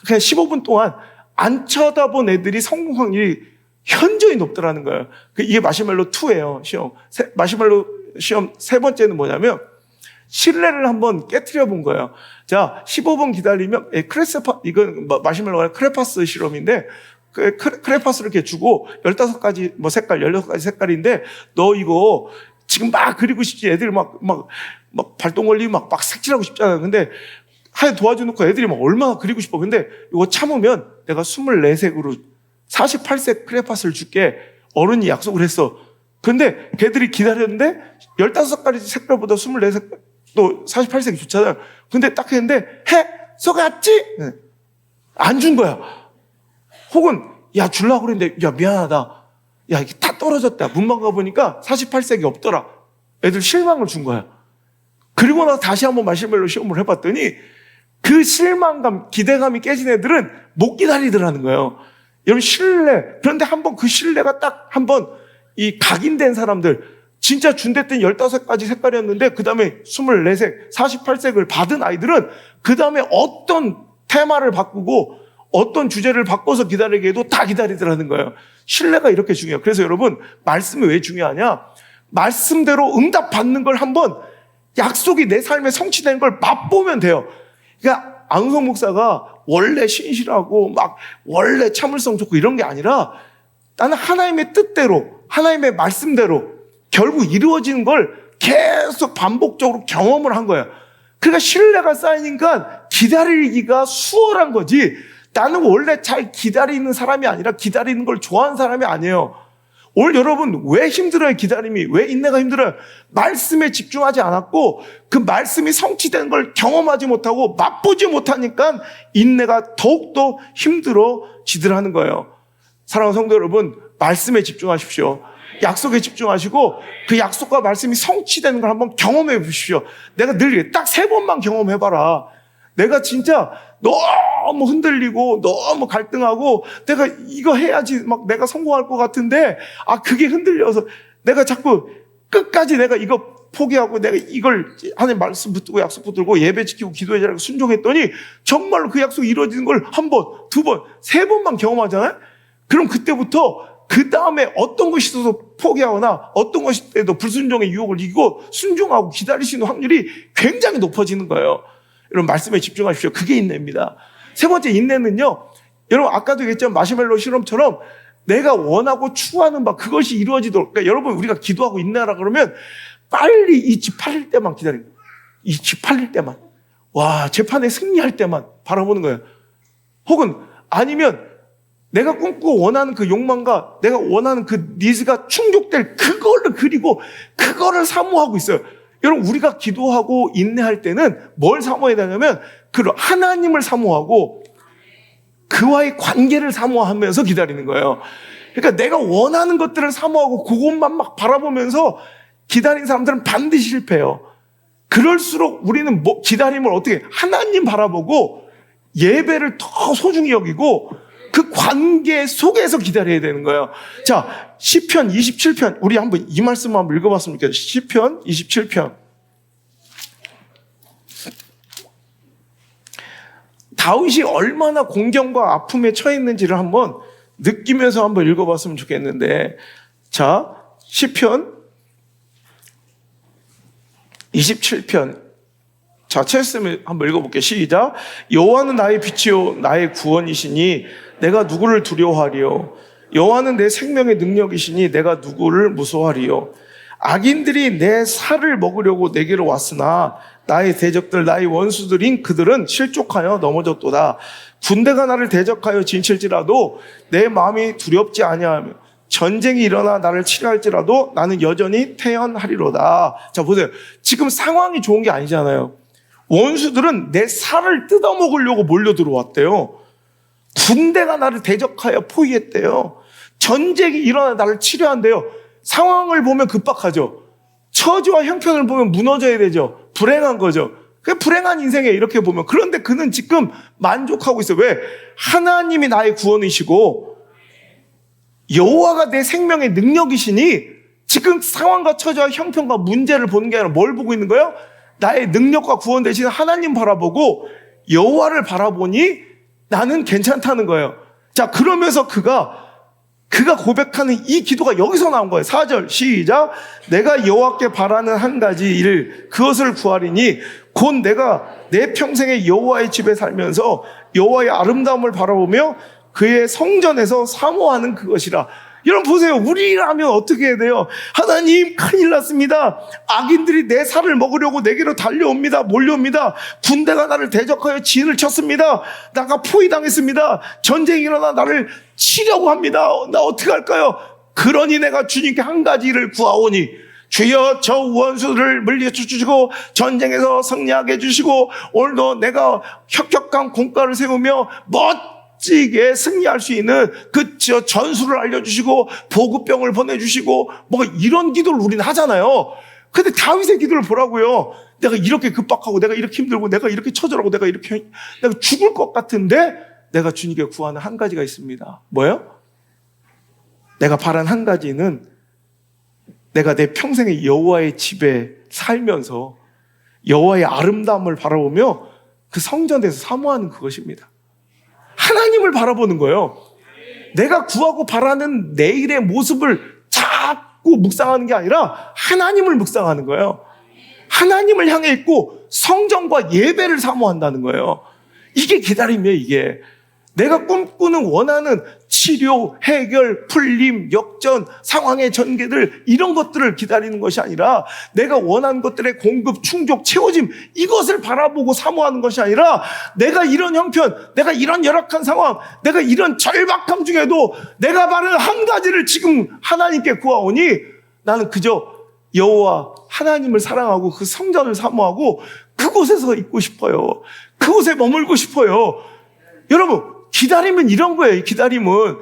그냥 15분 동안 안 쳐다본 애들이 성공 확률이 현저히 높더라는 거예요. 이게 마시멜로 2예요, 시험. 마시멜로 시험 3번째는 뭐냐면, 신뢰를 한번 깨트려 본 거예요. 자, 15분 기다리면, 이건 마시멜로가 크레파스 실험인데, 크레파스를 이렇게 주고, 15가지 색깔, 16가지 색깔인데, 너 이거 지금 막 그리고 싶지. 애들이 막 발동 걸리고 막 색칠하고 싶잖아요. 근데, 하여 도와줘놓고 애들이 막 얼마나 그리고 싶어. 근데 이거 참으면 내가 24색으로 48색 크레파스를 줄게. 어른이 약속을 했어. 근데 걔들이 기다렸는데 15가지 색깔보다 24색 또 48색이 좋잖아요. 근데 딱 했는데 해? 속았지? 안 준 거야. 혹은 야 주려고 그랬는데 야 미안하다. 야 이게 다 떨어졌다. 문방 가보니까 48색이 없더라. 애들 실망을 준 거야. 그리고 나서 다시 한번 마시멜로 시험을 해봤더니 그 실망감, 기대감이 깨진 애들은 못 기다리더라는 거예요. 여러분 신뢰. 그런데 한번 그 신뢰가 딱 한번 이 각인된 사람들 진짜 준댔더니 15가지 색깔이었는데 그 다음에 24색, 48색을 받은 아이들은 그 다음에 어떤 테마를 바꾸고 어떤 주제를 바꿔서 기다리게 해도 다 기다리더라는 거예요. 신뢰가 이렇게 중요해요. 그래서 여러분 말씀이 왜 중요하냐? 말씀대로 응답받는 걸 한번 약속이 내 삶에 성취되는 걸 맛보면 돼요. 그러니까 안우성 목사가 원래 신실하고 막 원래 참을성 좋고 이런 게 아니라 나는 하나님의 뜻대로 하나님의 말씀대로 결국 이루어지는 걸 계속 반복적으로 경험을 한 거야. 그러니까 신뢰가 쌓이니까 기다리기가 수월한 거지. 나는 원래 잘 기다리는 사람이 아니라 기다리는 걸 좋아하는 사람이 아니에요. 오늘 여러분 왜 힘들어요? 기다림이 왜 인내가 힘들어요? 말씀에 집중하지 않았고 그 말씀이 성취된 걸 경험하지 못하고 맛보지 못하니까 인내가 더욱더 힘들어지더라는 거예요. 사랑하는 성도 여러분, 말씀에 집중하십시오. 약속에 집중하시고 그 약속과 말씀이 성취되는 걸 한번 경험해 보십시오. 내가 늘 딱 3번만 경험해봐라. 내가 진짜 너무 흔들리고 너무 갈등하고 내가 이거 해야지 막 내가 성공할 것 같은데 그게 흔들려서 내가 자꾸 끝까지 내가 이거 포기하고 내가 이걸 하나님 말씀 붙들고 약속 붙들고 예배 지키고 기도해 잘하고 순종했더니 정말로 그 약속이 이루어지는 걸 1번, 2번, 3번만 경험하잖아요. 그럼 그때부터 그 다음에 어떤 것이 있어도 포기하거나 어떤 것이 때도 불순종의 유혹을 이기고 순종하고 기다릴 수 있는 확률이 굉장히 높아지는 거예요. 여러분 말씀에 집중하십시오. 그게 인내입니다. 3번째 인내는요. 여러분 아까도 얘기했지만 마시멜로 실험처럼 내가 원하고 추구하는 바 그것이 이루어지도록. 그러니까 여러분 우리가 기도하고 인내하라 그러면 빨리 이 집 팔릴 때만 기다리는 거예요. 이 집 팔릴 때만. 와, 재판에 승리할 때만 바라보는 거예요. 혹은 아니면 내가 꿈꾸고 원하는 그 욕망과 내가 원하는 그 니즈가 충족될 그거를 그리고 그거를 사모하고 있어요. 여러분, 우리가 기도하고 인내할 때는 뭘 사모해야 되냐면 그 하나님을 사모하고 그와의 관계를 사모하면서 기다리는 거예요. 그러니까 내가 원하는 것들을 사모하고 그것만 막 바라보면서 기다리는 사람들은 반드시 실패해요. 그럴수록 우리는 기다림을 어떻게 하나님 바라보고 예배를 더 소중히 여기고 그 관계 속에서 기다려야 되는 거예요. 자, 시편 27편 우리 한번 이 말씀 한번 읽어봤으면 좋겠어요. 시편 27편. 다윗이 얼마나 공경과 아픔에 처해 있는지를 한번 느끼면서 한번 읽어봤으면 좋겠는데, 자, 시편 27편. 자, 책쓰면 한번 읽어볼게요. 시작. 여호와는 나의 빛이요 나의 구원이시니 내가 누구를 두려워하리요. 여호와는 내 생명의 능력이시니 내가 누구를 무서워하리요. 악인들이 내 살을 먹으려고 내게로 왔으나 나의 대적들 나의 원수들인 그들은 실족하여 넘어졌도다. 군대가 나를 대적하여 진칠지라도 내 마음이 두렵지 아니하며 전쟁이 일어나 나를 치료할지라도 나는 여전히 태연하리로다. 자, 보세요. 지금 상황이 좋은 게 아니잖아요. 원수들은 내 살을 뜯어먹으려고 몰려 들어왔대요. 군대가 나를 대적하여 포위했대요. 전쟁이 일어나 나를 치료한대요. 상황을 보면 급박하죠. 처지와 형편을 보면 무너져야 되죠. 불행한 거죠. 그게 불행한 인생이에요, 이렇게 보면. 그런데 그는 지금 만족하고 있어요. 왜? 하나님이 나의 구원이시고 여호와가 내 생명의 능력이시니 지금 상황과 처지와 형편과 문제를 보는 게 아니라 뭘 보고 있는 거예요? 나의 능력과 구원 대신 하나님 바라보고 여호와를 바라보니 나는 괜찮다는 거예요. 자, 그러면서 그가 고백하는 이 기도가 여기서 나온 거예요. 4절 시작. 내가 여호와께 바라는 한 가지 일 그것을 구하리니 곧 내가 내 평생에 여호와의 집에 살면서 여호와의 아름다움을 바라보며 그의 성전에서 사모하는 그것이라. 여러분 보세요. 우리라면 어떻게 해야 돼요? 하나님, 큰일 났습니다. 악인들이 내 살을 먹으려고 내게로 달려옵니다. 몰려옵니다. 군대가 나를 대적하여 진을 쳤습니다. 나가 포위당했습니다. 전쟁이 일어나 나를 치려고 합니다. 나 어떻게 할까요? 그러니 내가 주님께 한 가지 일을 구하오니 주여 저 원수들을 물리쳐 주시고 전쟁에서 승리하게 해주시고 오늘도 내가 혁혁한 공과를 세우며 멋지게 승리할 수 있는 그 전술을 알려주시고 보급병을 보내주시고 뭐 이런 기도를 우리는 하잖아요. 근데 다윗의 기도를 보라고요. 내가 이렇게 급박하고 내가 이렇게 힘들고 내가 이렇게 처절하고 내가 죽을 것 같은데 내가 주님께 구하는 한 가지가 있습니다. 뭐예요? 내가 바란 한 가지는 내가 내 평생에 여호와의 집에 살면서 여호와의 아름다움을 바라보며 그 성전에서 사모하는 그것입니다. 하나님을 바라보는 거예요. 내가 구하고 바라는 내일의 모습을 자꾸 묵상하는 게 아니라 하나님을 묵상하는 거예요. 하나님을 향해 있고 성전과 예배를 사모한다는 거예요. 이게 기다림이에요, 이게. 내가 꿈꾸는 원하는 치료, 해결, 풀림, 역전, 상황의 전개들 이런 것들을 기다리는 것이 아니라 내가 원하는 것들의 공급, 충족, 채워짐 이것을 바라보고 사모하는 것이 아니라 내가 이런 형편, 내가 이런 열악한 상황, 내가 이런 절박함 중에도 내가 바라는 한 가지를 지금 하나님께 구하오니 나는 그저 여호와 하나님을 사랑하고 그 성전을 사모하고 그곳에서 있고 싶어요. 그곳에 머물고 싶어요. 여러분, 기다림은 이런 거예요. 기다림은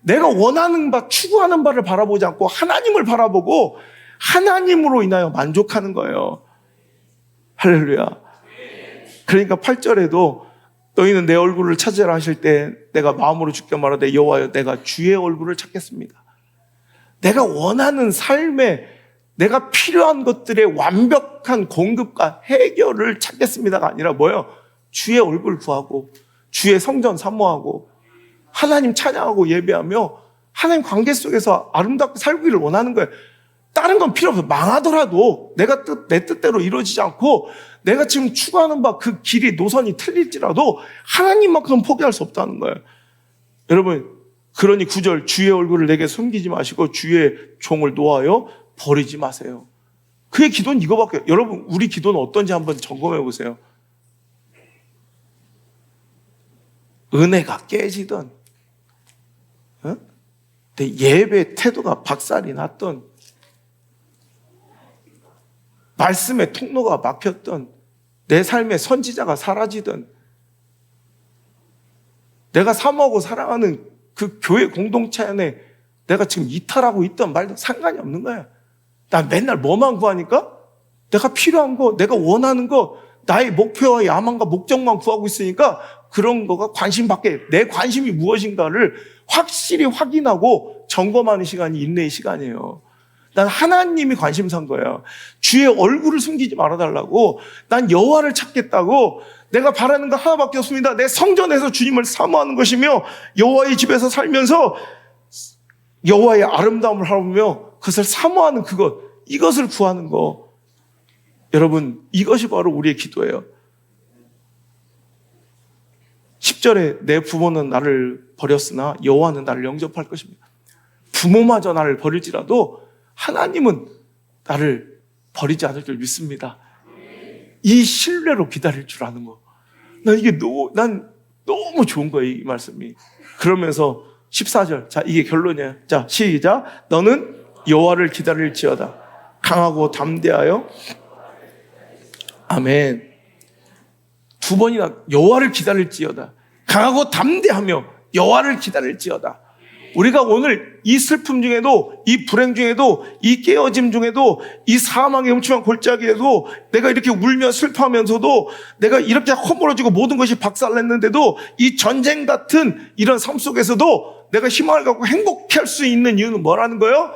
내가 원하는 바, 추구하는 바를 바라보지 않고 하나님을 바라보고 하나님으로 인하여 만족하는 거예요. 할렐루야. 그러니까 8절에도 너희는 내 얼굴을 찾으라 하실 때 내가 마음으로 주께 말하되 여호와여 내가 주의 얼굴을 찾겠습니다. 내가 원하는 삶에 내가 필요한 것들의 완벽한 공급과 해결을 찾겠습니다가 아니라 뭐예요? 주의 얼굴 구하고 주의 성전 사모하고 하나님 찬양하고 예배하며 하나님 관계 속에서 아름답게 살기를 원하는 거예요. 다른 건 필요 없어요. 망하더라도 내 뜻대로 이루어지지 않고 내가 지금 추구하는 바 그 길이 노선이 틀릴지라도 하나님만큼 포기할 수 없다는 거예요. 여러분, 그러니 9절 주의 얼굴을 내게 숨기지 마시고 주의 종을 놓아요 버리지 마세요. 그의 기도는 이거밖에. 여러분, 우리 기도는 어떤지 한번 점검해 보세요. 은혜가 깨지던, 내 예배 태도가 박살이 났던, 말씀의 통로가 막혔던, 내 삶의 선지자가 사라지던, 내가 사모하고 사랑하는 그 교회 공동체 안에 내가 지금 이탈하고 있던 말도 상관이 없는 거야. 난 맨날 뭐만 구하니까 내가 필요한 거, 내가 원하는 거, 나의 목표와 야망과 목적만 구하고 있으니까 그런 거가 관심 밖에, 내 관심이 무엇인가를 확실히 확인하고 점검하는 시간이 인내의 시간이에요. 난 하나님이 관심사인 거야. 주의 얼굴을 숨기지 말아달라고. 난 여호와를 찾겠다고. 내가 바라는 거 하나밖에 없습니다. 내 성전에서 주님을 사모하는 것이며 여호와의 집에서 살면서 여호와의 아름다움을 하며 그것을 사모하는 그것, 이것을 구하는 거. 여러분, 이것이 바로 우리의 기도예요. 10절에 내 부모는 나를 버렸으나 여호와는 나를 영접할 것입니다. 부모마저 나를 버릴지라도 하나님은 나를 버리지 않을 줄 믿습니다. 이 신뢰로 기다릴 줄 아는 거. 난 너무 좋은 거예요, 이 말씀이. 그러면서 14절. 자, 이게 결론이에요. 자, 시작. 너는 여호와를 기다릴지어다. 강하고 담대하여. 아멘. 두 번이나 여호와를 기다릴지어다. 강하고 담대하며 여호와를 기다릴지어다. 우리가 오늘 이 슬픔 중에도, 이 불행 중에도, 이 깨어짐 중에도, 이 사망의 음침한 골짜기에도 내가 이렇게 울며 슬퍼하면서도 내가 이렇게 허물어지고 모든 것이 박살냈는데도 이 전쟁 같은 이런 삶 속에서도 내가 희망을 갖고 행복할 수 있는 이유는 뭐라는 거예요?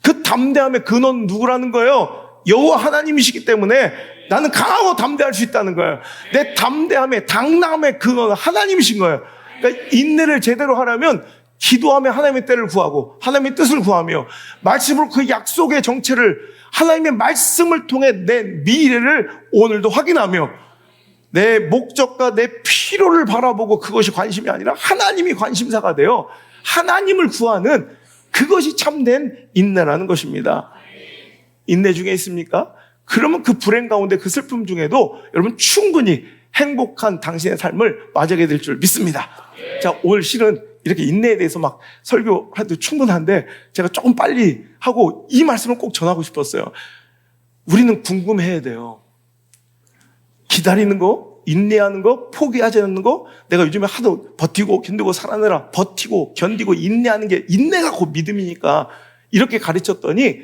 그 담대함의 근원은 누구라는 거예요? 여호와 하나님이시기 때문에 나는 강하고 담대할 수 있다는 거예요. 내 담대함의, 당당함의 근원은 하나님이신 거예요. 그러니까 인내를 제대로 하려면 기도하며 하나님의 때를 구하고 하나님의 뜻을 구하며 말씀으로 그 약속의 정체를, 하나님의 말씀을 통해 내 미래를 오늘도 확인하며 내 목적과 내 필요를 바라보고 그것이 관심이 아니라 하나님이 관심사가 되어 하나님을 구하는 그것이 참된 인내라는 것입니다. 인내 중에 있습니까? 그러면 그 불행 가운데 그 슬픔 중에도 여러분 충분히 행복한 당신의 삶을 맞이하게 될 줄 믿습니다. 자, 오늘 실은 이렇게 인내에 대해서 막 설교해도 충분한데 제가 조금 빨리 하고 이 말씀을 꼭 전하고 싶었어요. 우리는 궁금해야 돼요. 기다리는 거, 인내하는 거, 포기하지 않는 거, 내가 요즘에 하도 버티고 견디고 살아내라, 버티고 견디고 인내하는 게, 인내가 곧 믿음이니까 이렇게 가르쳤더니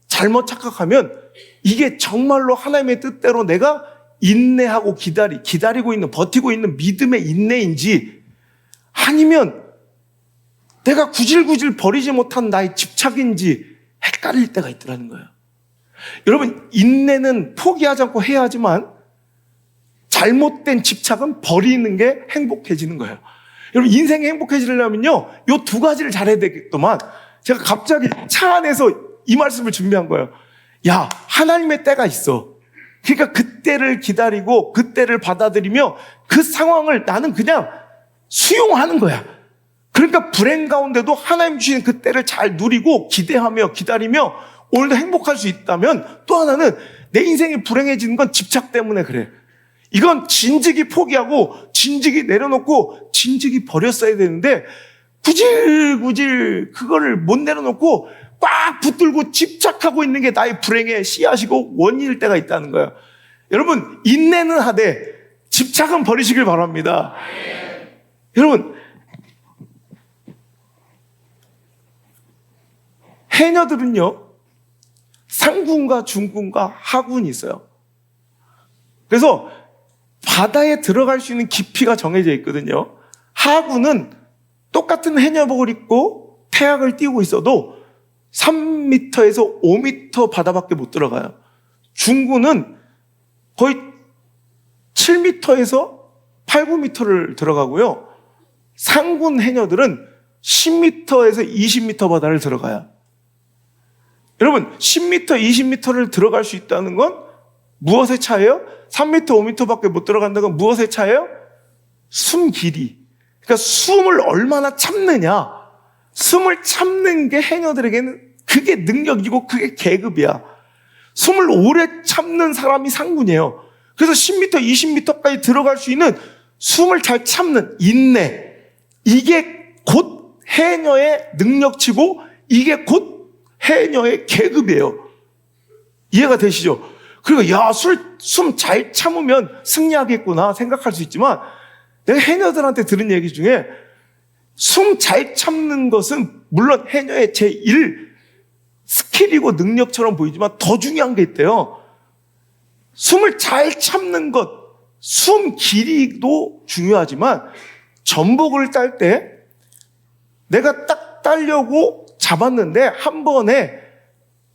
잘못 착각하면 이게 정말로 하나님의 뜻대로 내가 인내하고 기다리고 있는, 버티고 있는 믿음의 인내인지 아니면 내가 구질구질 버리지 못한 나의 집착인지 헷갈릴 때가 있더라는 거예요. 여러분, 인내는 포기하지 않고 해야 하지만 잘못된 집착은 버리는 게 행복해지는 거예요. 여러분, 인생이 행복해지려면요, 요 두 가지를 잘해야 되겠더만 제가 갑자기 차 안에서 이 말씀을 준비한 거예요. 야, 하나님의 때가 있어. 그러니까 그때를 기다리고 그때를 받아들이며 그 상황을 나는 그냥 수용하는 거야. 그러니까 불행 가운데도 하나님 주신 그 때를 잘 누리고 기대하며 기다리며 오늘도 행복할 수 있다면, 또 하나는 내 인생이 불행해지는 건 집착 때문에 그래. 이건 진즉이 포기하고 진즉이 내려놓고 진즉이 버렸어야 되는데 구질구질 그거를 못 내려놓고 꽉 붙들고 집착하고 있는 게 나의 불행의 씨앗이고 원인일 때가 있다는 거예요. 여러분, 인내는 하되 집착은 버리시길 바랍니다. 여러분, 해녀들은요, 상군과 중군과 하군이 있어요. 그래서 바다에 들어갈 수 있는 깊이가 정해져 있거든요. 하군은 똑같은 해녀복을 입고 태양을 띄우고 있어도 3m에서 5m 바다밖에 못 들어가요. 중군은 거의 7m에서 8, 9m를 들어가고요. 상군 해녀들은 10m에서 20m 바다를 들어가요. 여러분, 10m, 20m를 들어갈 수 있다는 건 무엇의 차예요? 3m, 5m밖에 못 들어간다는 건 무엇의 차예요? 숨 길이. 그러니까 숨을 얼마나 참느냐. 숨을 참는 게 해녀들에게는 그게 능력이고 그게 계급이야. 숨을 오래 참는 사람이 상군이에요. 그래서 10m, 20m까지 들어갈 수 있는 숨을 잘 참는 인내, 이게 곧 해녀의 능력치고 이게 곧 해녀의 계급이에요. 이해가 되시죠? 그리고 숨 잘 참으면 승리하겠구나 생각할 수 있지만, 내가 해녀들한테 들은 얘기 중에 숨 잘 참는 것은 물론 해녀의 제1 스킬이고 능력처럼 보이지만 더 중요한 게 있대요. 숨을 잘 참는 것, 숨 길이도 중요하지만 전복을 딸 때 내가 딱 따려고 잡았는데 한 번에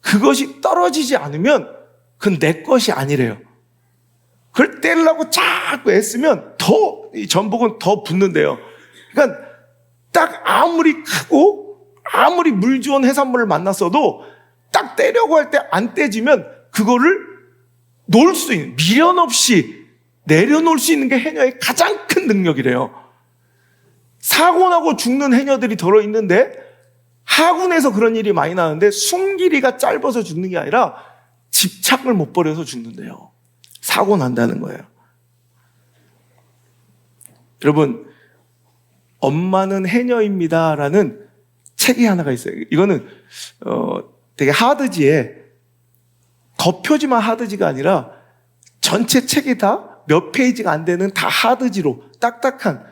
그것이 떨어지지 않으면 그건 내 것이 아니래요. 그걸 떼려고 자꾸 애쓰면 이 전복은 더 붙는데요. 그러니까 딱 아무리 크고 아무리 물 좋은 해산물을 만났어도 딱 떼려고 할 때 안 떼지면 그거를 놓을 수 있는, 미련 없이 내려놓을 수 있는 게 해녀의 가장 큰 능력이래요. 사고 나고 죽는 해녀들이 덜어 있는데 하군에서 그런 일이 많이 나는데 숨 길이가 짧아서 죽는 게 아니라 집착을 못 버려서 죽는데요. 사고 난다는 거예요. 여러분, 엄마는 해녀입니다라는 책이 하나가 있어요. 이거는 되게 하드지에 겉표지만 하드지가 아니라 전체 책이 다 몇 페이지가 안 되는 다 하드지로 딱딱한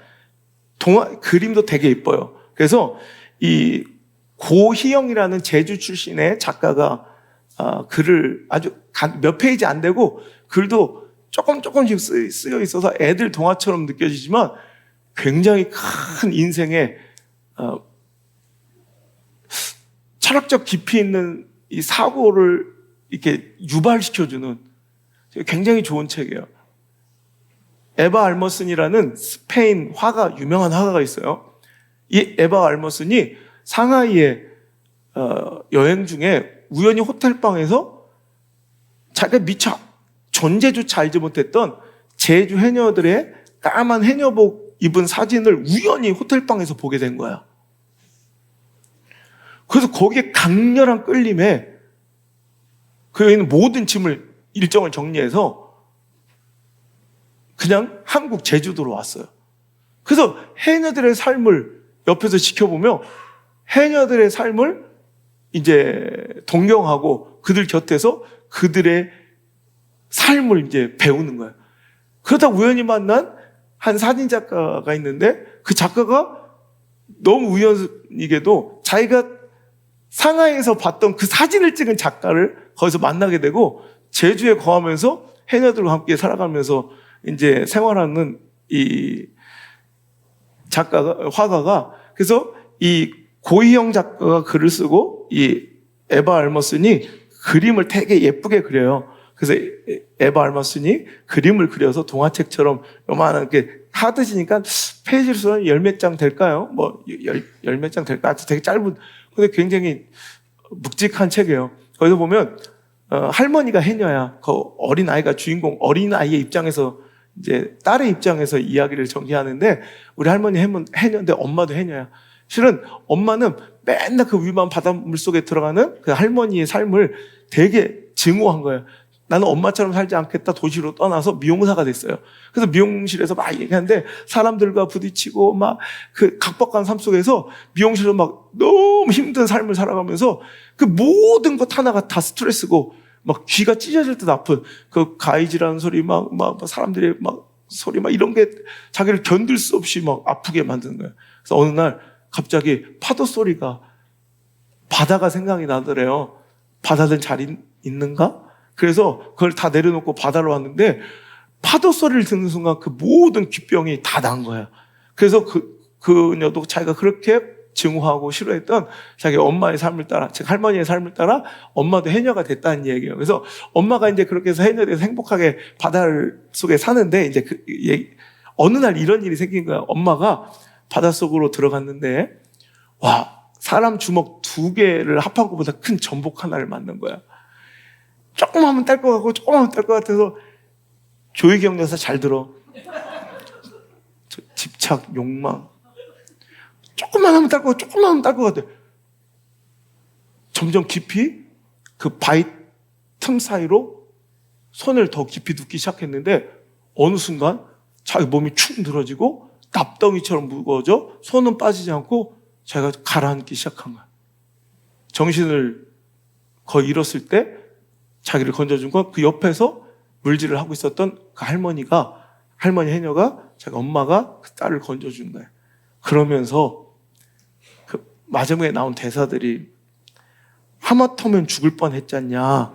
그림도 되게 예뻐요. 그래서 이 고희영이라는 제주 출신의 작가가 글을 아주 몇 페이지 안 되고 글도 조금씩 쓰여 있어서 애들 동화처럼 느껴지지만 굉장히 큰 인생의 철학적 깊이 있는 이 사고를 이렇게 유발시켜주는 굉장히 좋은 책이에요. 에바 알머슨이라는 스페인 유명한 화가가 있어요. 이 에바 알머슨이 상하이에 여행 중에 우연히 호텔방에서 자기가 미처 존재조차 알지 못했던 제주 해녀들의 까만 해녀복 입은 사진을 우연히 호텔방에서 보게 된 거야. 그래서 거기에 강렬한 끌림에 그 여인은 모든 일정을 정리해서 그냥 한국 제주도로 왔어요. 그래서 해녀들의 삶을 옆에서 지켜보며 해녀들의 삶을 이제 동경하고 그들 곁에서 그들의 삶을 이제 배우는 거예요. 그러다 우연히 만난 한 사진 작가가 있는데 그 작가가 너무 우연이게도 자기가 상하이에서 봤던 그 사진을 찍은 작가를 거기서 만나게 되고 제주에 거하면서 해녀들과 함께 살아가면서 이제 생활하는 이 화가가 그래서 이 고희영 작가가 글을 쓰고 이 에바 알머슨이 그림을 되게 예쁘게 그려요. 그래서 에바 알머슨이 그림을 그려서 동화책처럼 요만하게 하드지니까 페이지 수는 열 몇 장 될까요? 열 몇 장 될까? 되게 짧은, 근데 굉장히 묵직한 책이에요. 거기서 보면 할머니가 해녀야. 그 어린 아이가 주인공, 어린 아이의 입장에서 이제 딸의 입장에서 이야기를 전개하는데 우리 할머니 해녀인데 엄마도 해녀야. 실은 엄마는 맨날 그 위만 바닷물 속에 들어가는 그 할머니의 삶을 되게 증오한 거예요. 나는 엄마처럼 살지 않겠다 도시로 떠나서 미용사가 됐어요. 그래서 미용실에서 막 얘기하는데 사람들과 부딪히고 막 그 각박한 삶 속에서 미용실에서 막 너무 힘든 삶을 살아가면서 그 모든 것 하나가 다 스트레스고 막 귀가 찢어질 듯 아픈 그 가이지라는 소리 막 사람들의 막 소리 막 이런 게 자기를 견딜 수 없이 막 아프게 만드는 거예요. 그래서 어느 날 갑자기 파도 소리가 바다가 생각이 나더래요. 바다는 잘 있는가? 그래서 그걸 다 내려놓고 바다로 왔는데 파도 소리를 듣는 순간 그 모든 귓병이 다 난 거야. 그래서 그녀도 자기가 그렇게 증오하고 싫어했던 자기 엄마의 삶을 따라, 즉 할머니의 삶을 따라 엄마도 해녀가 됐다는 얘기예요. 그래서 엄마가 이제 그렇게 해서 해녀돼서 행복하게 바다 속에 사는데 이제 어느 날 이런 일이 생긴 거야. 엄마가 바닷속으로 들어갔는데 와, 사람 주먹 2개를 합한 것보다 큰 전복 하나를 만난 거야. 조금 하면 딸 것 같고 조금 하면 딸 것 같아서 조희경 여사 잘 들어. 집착, 욕망. 조금만 하면 딸 것 같고 조금만 하면 딸 것 같아. 점점 깊이 그 바위 틈 사이로 손을 더 깊이 눕기 시작했는데 어느 순간 자기 몸이 축 늘어지고 납덩이처럼 무거워져 손은 빠지지 않고 자기가 가라앉기 시작한 거야. 정신을 거의 잃었을 때 자기를 건져준 건 그 옆에서 물질을 하고 있었던 그 할머니 해녀가 자기 엄마가 그 딸을 건져준 거야. 그러면서 그 마지막에 나온 대사들이 하마터면 죽을 뻔했잖냐.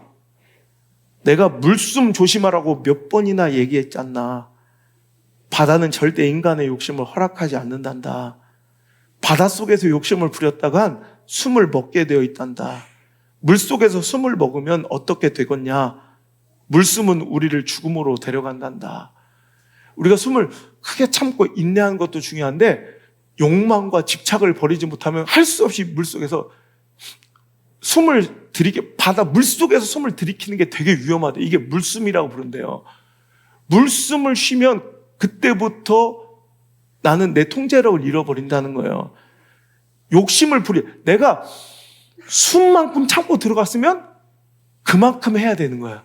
내가 물숨 조심하라고 몇 번이나 얘기했잖나. 바다는 절대 인간의 욕심을 허락하지 않는단다. 바닷속에서 욕심을 부렸다간 숨을 먹게 되어 있단다. 물속에서 숨을 먹으면 어떻게 되겠냐. 물숨은 우리를 죽음으로 데려간단다. 우리가 숨을 크게 참고 인내하는 것도 중요한데 욕망과 집착을 버리지 못하면 할 수 없이 물속에서 숨을 물속에서 숨을 들이키는 게 되게 위험하대. 이게 물숨이라고 부른대요. 물숨을 쉬면 그때부터 나는 내 통제력을 잃어버린다는 거예요. 내가 숨만큼 참고 들어갔으면 그만큼 해야 되는 거야.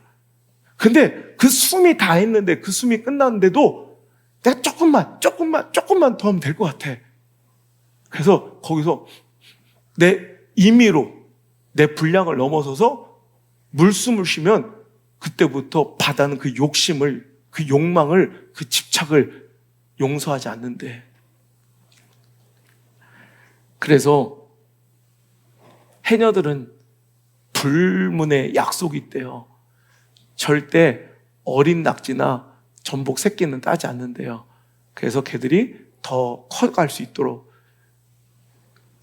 근데 그 숨이 다 했는데 그 숨이 끝났는데도 내가 조금만 더 하면 될 것 같아. 그래서 거기서 내 임의로 내 분량을 넘어서서 물숨을 쉬면 그때부터 바다는 그 욕심을, 그 욕망을, 그 집착을 용서하지 않는데. 그래서 해녀들은 불문의 약속이 있대요. 절대 어린 낙지나 전복 새끼는 따지 않는데요. 그래서 걔들이 더 커갈 수 있도록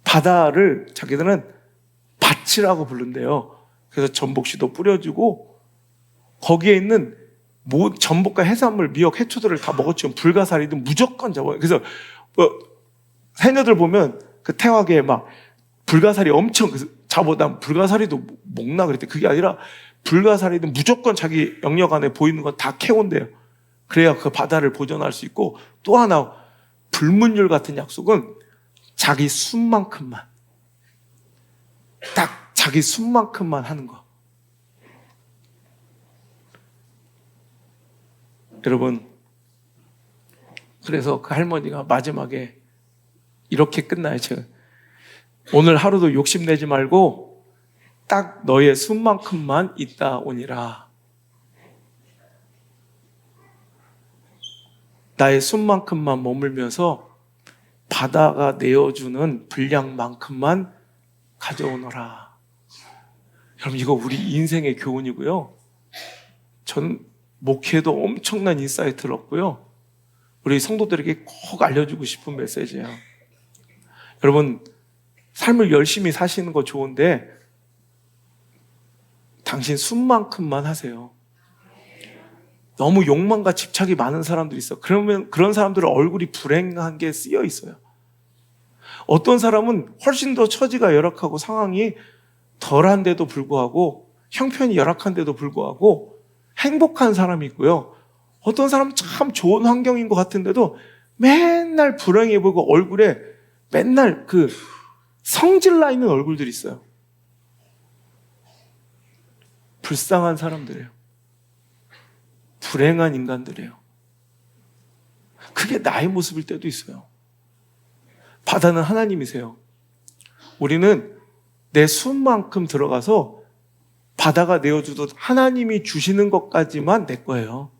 바다를 자기들은 밭이라고 부른대요. 그래서 전복씨도 뿌려주고 거기에 있는 전복과 해산물, 미역, 해초들을 다 먹었지만 불가사리든 무조건 잡아요. 그래서 해녀들 보면 그 태화계에 막 불가사리 엄청 잡아. 난 불가사리도 먹나 그랬대. 그게 아니라 불가사리든 무조건 자기 영역 안에 보이는 건 다 캐온대요. 그래야 그 바다를 보존할 수 있고, 또 하나 불문율 같은 약속은 자기 숨만큼만, 딱 자기 숨만큼만 하는 거. 여러분, 그래서 그 할머니가 마지막에 이렇게 끝나요. 제가 오늘 하루도 욕심내지 말고 딱 너의 숨만큼만 있다 오니라. 나의 숨만큼만 머물면서 바다가 내어주는 분량만큼만 가져오너라. 여러분, 이거 우리 인생의 교훈이고요. 전 목회도 엄청난 인사이트를 얻고요. 우리 성도들에게 꼭 알려주고 싶은 메시지예요. 여러분, 삶을 열심히 사시는 거 좋은데 당신 숨만큼만 하세요. 너무 욕망과 집착이 많은 사람들이 있어. 그러면 그런 사람들은 얼굴이 불행한 게 쓰여 있어요. 어떤 사람은 훨씬 더 처지가 열악하고 상황이 덜한데도 불구하고, 형편이 열악한데도 불구하고 행복한 사람이 있고요. 어떤 사람은 참 좋은 환경인 것 같은데도 맨날 불행해 보이고 얼굴에 맨날 그 성질나 있는 얼굴들이 있어요. 불쌍한 사람들이에요. 불행한 인간들이에요. 그게 나의 모습일 때도 있어요. 바다는 하나님이세요. 우리는 내 숨만큼 들어가서 바다가 내어주듯 하나님이 주시는 것까지만 내 거예요.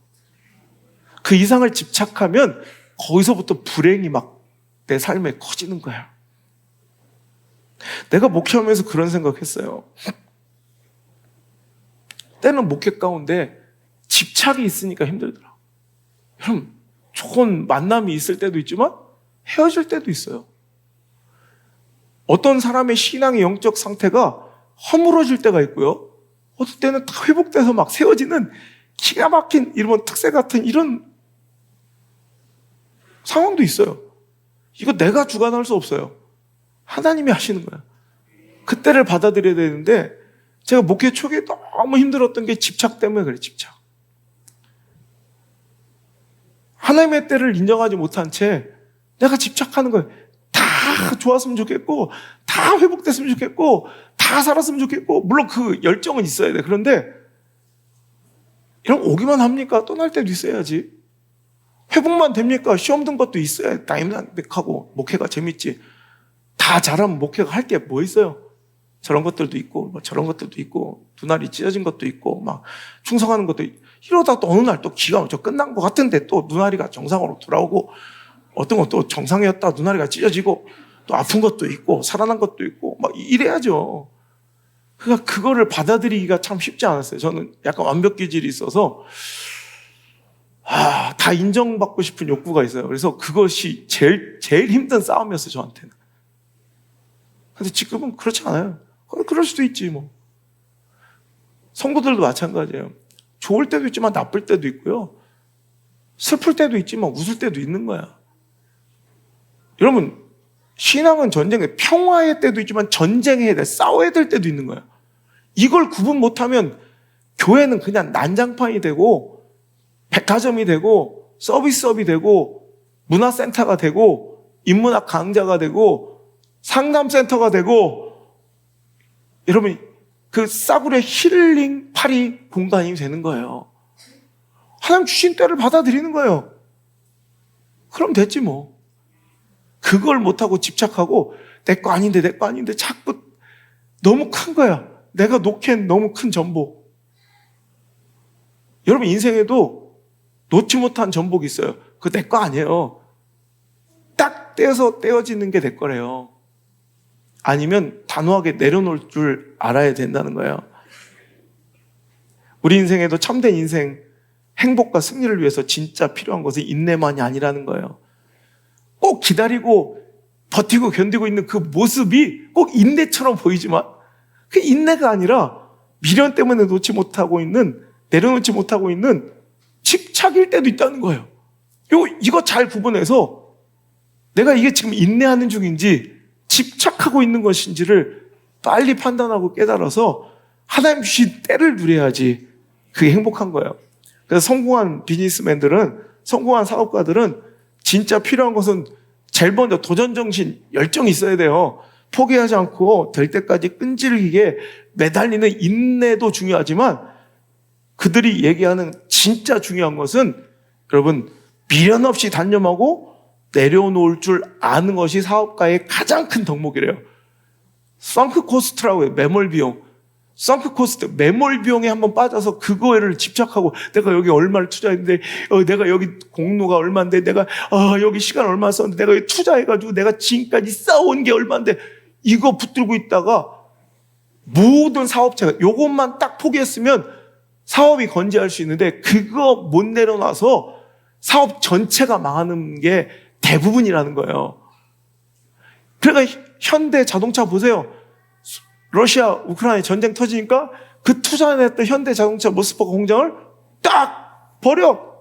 그 이상을 집착하면 거기서부터 불행이 막 내 삶에 커지는 거야. 내가 목회하면서 그런 생각했어요. 때는 목회 가운데 집착이 있으니까 힘들더라. 여러분, 좋은 만남이 있을 때도 있지만 헤어질 때도 있어요. 어떤 사람의 신앙의 영적 상태가 허물어질 때가 있고요. 어떤 때는 다 회복돼서 막 세워지는 기가 막힌 이런 특세 같은 이런 상황도 있어요. 이거 내가 주관할 수 없어요. 하나님이 하시는 거야. 그때를 받아들여야 되는데, 제가 목회 초기에 너무 힘들었던 게 집착 때문에 그래. 집착. 하나님의 때를 인정하지 못한 채 내가 집착하는 거예요. 다 좋았으면 좋겠고, 다 회복됐으면 좋겠고, 다 살았으면 좋겠고, 물론 그 열정은 있어야 돼. 그런데 이런 오기만 합니까? 떠날 때도 있어야지. 회복만 됩니까? 시험 든 것도 있어야 다이나믹하고 목회가 재밌지. 다 잘하면 목회가 할 게 뭐 있어요? 저런 것들도 있고 뭐 저런 것들도 있고 눈알이 찢어진 것도 있고 막 충성하는 것도 있고. 이러다 또 어느 날 또 기가 막혀 끝난 것 같은데 또 눈알이가 정상으로 돌아오고 어떤 것도 정상이었다 눈알이가 찢어지고 또 아픈 것도 있고 살아난 것도 있고 막 이래야죠. 그러니까 그거를 받아들이기가 참 쉽지 않았어요. 저는 약간 완벽 기질이 있어서 다 인정받고 싶은 욕구가 있어요. 그래서 그것이 제일 힘든 싸움이었어요, 저한테는. 근데 지금은 그렇지 않아요. 그럴 수도 있지, 뭐. 성도들도 마찬가지예요. 좋을 때도 있지만 나쁠 때도 있고요. 슬플 때도 있지만 웃을 때도 있는 거야. 여러분, 신앙은 전쟁에 평화의 때도 있지만 전쟁해야 돼. 싸워야 될 때도 있는 거야. 이걸 구분 못하면 교회는 그냥 난장판이 되고 백화점이 되고 서비스업이 되고 문화센터가 되고 인문학 강좌가 되고 상담센터가 되고 여러분 그 싸구려 힐링 파리 공간이 되는 거예요. 하나님 주신 때를 받아들이는 거예요. 그럼 됐지 뭐. 그걸 못하고 집착하고 내 거 아닌데 내 거 아닌데 자꾸 너무 큰 거야. 내가 놓기엔 너무 큰 전복. 여러분 인생에도 놓지 못한 전복이 있어요. 그거 내 거 아니에요. 딱 떼어서 떼어지는 게 내 거래요. 아니면 단호하게 내려놓을 줄 알아야 된다는 거예요. 우리 인생에도 참된 인생, 행복과 승리를 위해서 진짜 필요한 것은 인내만이 아니라는 거예요. 꼭 기다리고 버티고 견디고 있는 그 모습이 꼭 인내처럼 보이지만 그 인내가 아니라 미련 때문에 놓지 못하고 있는, 내려놓지 못하고 있는 집착일 때도 있다는 거예요. 이거 잘 구분해서 내가 이게 지금 인내하는 중인지 집착하고 있는 것인지를 빨리 판단하고 깨달아서 하나님 주신 때를 누려야지 그게 행복한 거예요. 그래서 성공한 비즈니스맨들은, 성공한 사업가들은 진짜 필요한 것은 제일 먼저 도전정신, 열정이 있어야 돼요. 포기하지 않고 될 때까지 끈질기게 매달리는 인내도 중요하지만 그들이 얘기하는 진짜 중요한 것은 여러분 미련 없이 단념하고 내려놓을 줄 아는 것이 사업가의 가장 큰 덕목이래요. 썬크 코스트라고 해요. 매몰 비용. 썬크 코스트, 매몰 비용에 한번 빠져서 그거를 집착하고 내가 여기 얼마를 투자했는데 내가 여기 공로가 얼마인데 내가 여기 시간 얼마 썼는데 내가 여기 투자해가지고 내가 지금까지 쌓아온 게 얼마인데 이거 붙들고 있다가 모든 사업체가 이것만 딱 포기했으면 사업이 건재할 수 있는데 그거 못 내려놔서 사업 전체가 망하는 게 대부분이라는 거예요. 그러니까 현대 자동차 보세요. 러시아, 우크라이나 전쟁 터지니까 그 투자했던 현대 자동차 모스크바 공장을 딱 버려.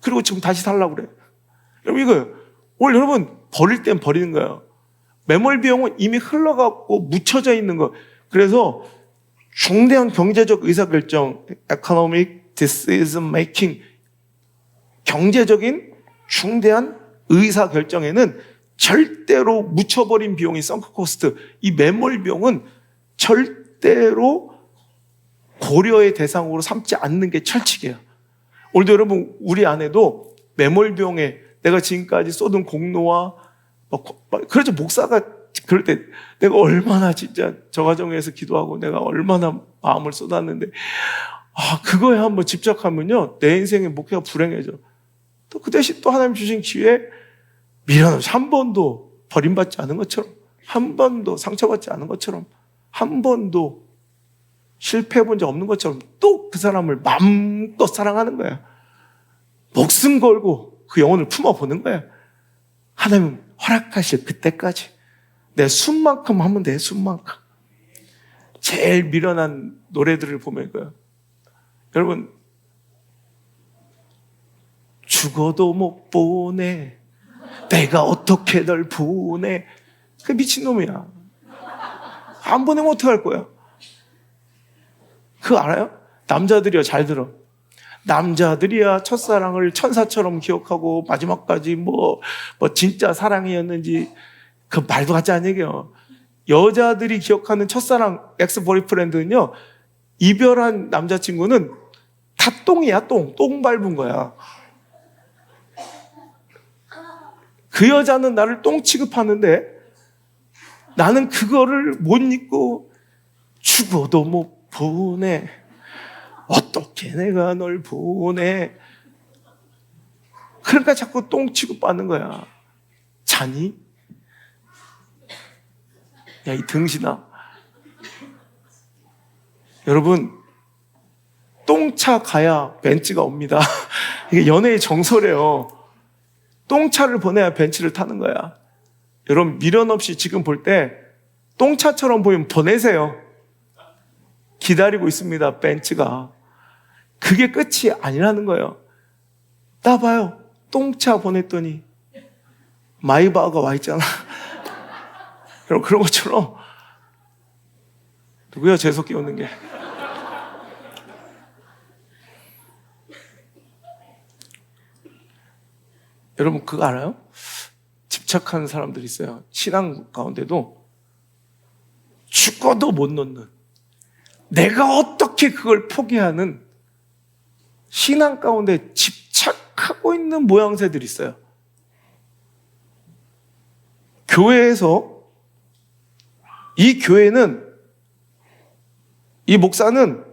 그리고 지금 다시 살라고 그래. 여러분 이거예요. 오늘 여러분 버릴 땐 버리는 거예요. 매몰 비용은 이미 흘러가고 묻혀져 있는 거. 그래서 중대한 경제적 의사결정, economic decision making, 경제적인 중대한 의사결정에는 절대로 묻혀버린 비용이 썬크 코스트, 이 매몰 비용은 절대로 고려의 대상으로 삼지 않는 게 철칙이에요. 오늘도 여러분 우리 안에도 매몰 비용에 내가 지금까지 쏟은 공로와 그렇죠. 목사가 그럴 때 내가 얼마나 진짜 저 가정에서 기도하고 내가 얼마나 마음을 쏟았는데 그거에 한번 집착하면요 내 인생의 목회가 불행해져. 또 그 대신 또 하나님 주신 기회에 미련 없이 한 번도 버림받지 않은 것처럼, 한 번도 상처받지 않은 것처럼, 한 번도 실패해 본 적 없는 것처럼 또 그 사람을 마음껏 사랑하는 거야. 목숨 걸고 그 영혼을 품어보는 거야. 하나님 허락하실 그때까지 내 숨만큼 하면 돼. 숨만큼. 제일 미련한 노래들을 보면 이거야. 여러분 죽어도 못 보내. 내가 어떻게 널 보내. 그 미친놈이야. 안 보내면 어떡할 거야. 그거 알아요? 남자들이야 잘 들어. 남자들이야 첫사랑을 천사처럼 기억하고 마지막까지 뭐 진짜 사랑이었는지 그 말도 같지 않은 얘기예요. 여자들이 기억하는 첫사랑 엑스 보이프렌드는요 이별한 남자친구는 다 똥이야, 똥 밟은 거야. 그 여자는 나를 똥 취급하는데 나는 그거를 못 잊고 죽어도 못 보내. 어떻게 내가 널 보내. 그러니까 자꾸 똥 취급받는 거야. 자니? 야, 이 등신아. 여러분, 똥차 가야 벤츠가 옵니다. 이게 연애의 정서래요. 똥차를 보내야 벤츠를 타는 거야. 여러분, 미련 없이 지금 볼 때 똥차처럼 보이면 보내세요. 기다리고 있습니다, 벤츠가. 그게 끝이 아니라는 거예요. 따봐요. 똥차 보냈더니 마이바흐가 와 있잖아. 그런 것처럼. 누구야, 재석이 오는 게. 여러분, 그거 알아요? 집착하는 사람들이 있어요. 신앙 가운데도 죽어도 못 놓는, 내가 어떻게 그걸 포기하는 신앙 가운데 집착하고 있는 모양새들이 있어요. 교회에서 이 교회는, 이 목사는,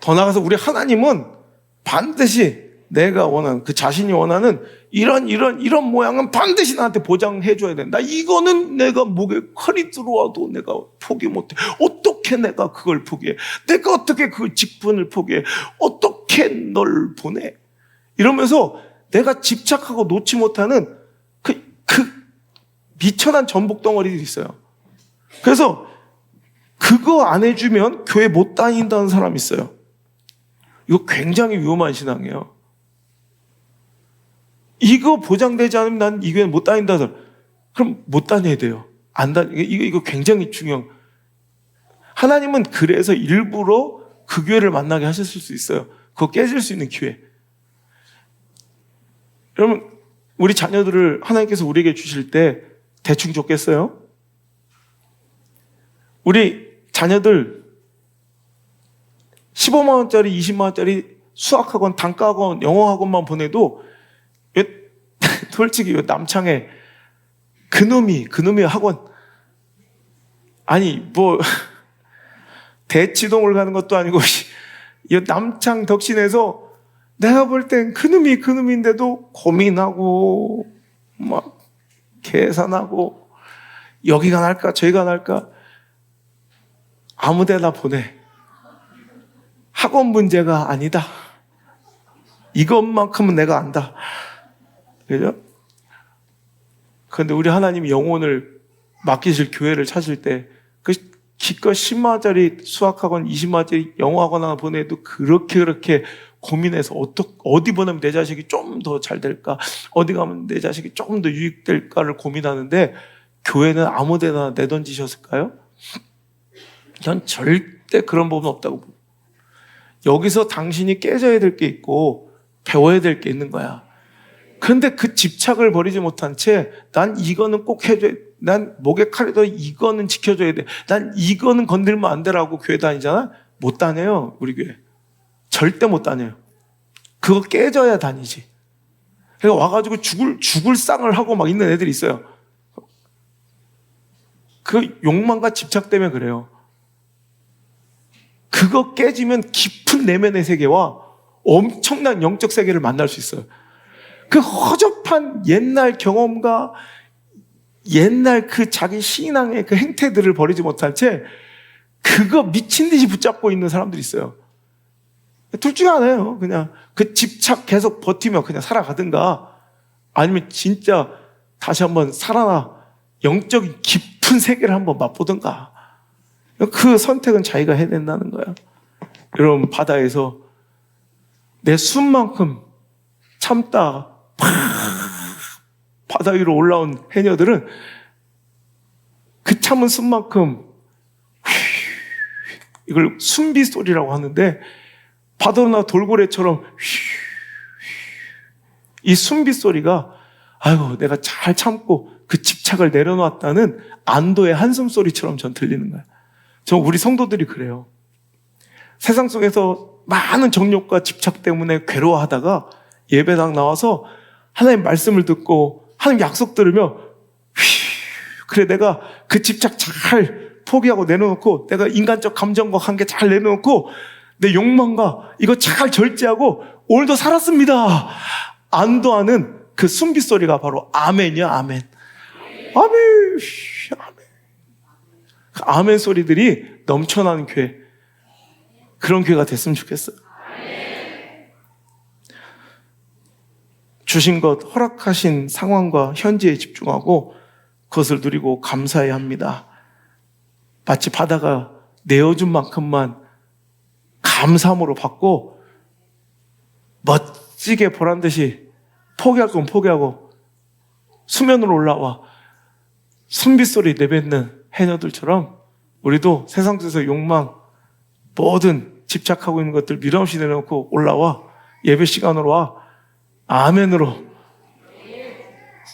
더 나아가서 우리 하나님은 반드시 내가 원하는, 그 자신이 원하는 이런 모양은 반드시 나한테 보장해 줘야 된다. 이거는 내가 목에 칼이 들어와도 내가 포기 못해. 어떻게 내가 그걸 포기해? 내가 어떻게 그 직분을 포기해? 어떻게 널 보내? 이러면서 내가 집착하고 놓지 못하는 그 미천한 전복 덩어리들이 있어요. 그래서 그거 안 해주면 교회 못 다닌다는 사람이 있어요. 이거 굉장히 위험한 신앙이에요. 이거 보장되지 않으면 난 이 교회 못 다닌다. 그럼 못 다녀야 돼요. 이거 굉장히 중요한. 하나님은 그래서 일부러 그 교회를 만나게 하셨을 수 있어요. 그거 깨질 수 있는 기회. 여러분, 우리 자녀들을 하나님께서 우리에게 주실 때 대충 줬겠어요? 우리 자녀들 15만 원짜리, 20만 원짜리 수학학원, 단과학원, 영어학원만 보내도 솔직히 남창에 그놈이 학원, 아니 뭐 대치동을 가는 것도 아니고 이 남창 덕신에서 내가 볼 땐 그놈인데도 고민하고 막 계산하고 여기가 날까 저기가 날까. 아무데나 보내. 학원 문제가 아니다. 이것만큼은 내가 안다. 그죠? 그런데 우리 하나님이 영혼을 맡기실 교회를 찾을 때 그 기껏 10만 원짜리 수학학원, 20만 원짜리 영어학원 하나 보내도 그렇게 고민해서 어디 보내면 내 자식이 좀 더 잘 될까, 어디 가면 내 자식이 조금 더 유익될까를 고민하는데 교회는 아무 데나 내던지셨을까요? 전 절대 그런 법은 없다고 봅니다. 여기서 당신이 깨져야 될 게 있고 배워야 될 게 있는 거야. 그런데 그 집착을 버리지 못한 채 난 이거는 꼭 해줘야 돼. 난 목에 칼이도 이거는 지켜줘야 돼. 난 이거는 건들면 안 되라고 교회 다니잖아? 못 다녀요, 우리 교회. 절대 못 다녀요. 그거 깨져야 다니지. 그러니까 와가지고 죽을 쌍을 하고 막 있는 애들이 있어요. 그 욕망과 집착 때문에 그래요. 그거 깨지면 깊은 내면의 세계와 엄청난 영적 세계를 만날 수 있어요. 그 허접한 옛날 경험과 옛날 그 자기 신앙의 그 행태들을 버리지 못한 채 그거 미친 듯이 붙잡고 있는 사람들이 있어요. 둘 중에 하나예요. 그냥 그 집착 계속 버티며 그냥 살아가든가, 아니면 진짜 다시 한번 살아나 영적인 깊은 세계를 한번 맛보든가. 그 선택은 자기가 해야 된다는 거야. 여러분, 바다에서 내 숨만큼 참다 바다 위로 올라온 해녀들은 그 참은 숨만큼 이걸 숨비 소리라고 하는데, 바다나 돌고래처럼 이 숨비 소리가, 아이고 내가 잘 참고 그 집착을 내려놨다는 안도의 한숨 소리처럼 전 들리는 거야. 저 우리 성도들이 그래요. 세상 속에서 많은 정욕과 집착 때문에 괴로워하다가 예배당 나와서 하나님 말씀을 듣고 하나님 약속 들으며 그래 내가 그 집착 잘 포기하고 내려놓고 내가 인간적 감정과 관계 잘 내려놓고 내 욕망과 이거 잘 절제하고 오늘도 살았습니다. 안도하는 그 순빗소리가 바로 아멘이야. 아멘. 아멘. 아멘. 그 아멘 소리들이 넘쳐나는 교회, 그런 교회가 됐으면 좋겠어요. 주신 것, 허락하신 상황과 현재에 집중하고 그것을 누리고 감사해야 합니다. 마치 바다가 내어준 만큼만 감사함으로 받고 멋지게 보란 듯이 포기할 건 포기하고 수면으로 올라와 순빗소리 내뱉는 해녀들처럼 우리도 세상 속에서 욕망, 모든 집착하고 있는 것들 밀어없이 내려놓고 올라와 예배 시간으로 와 아멘으로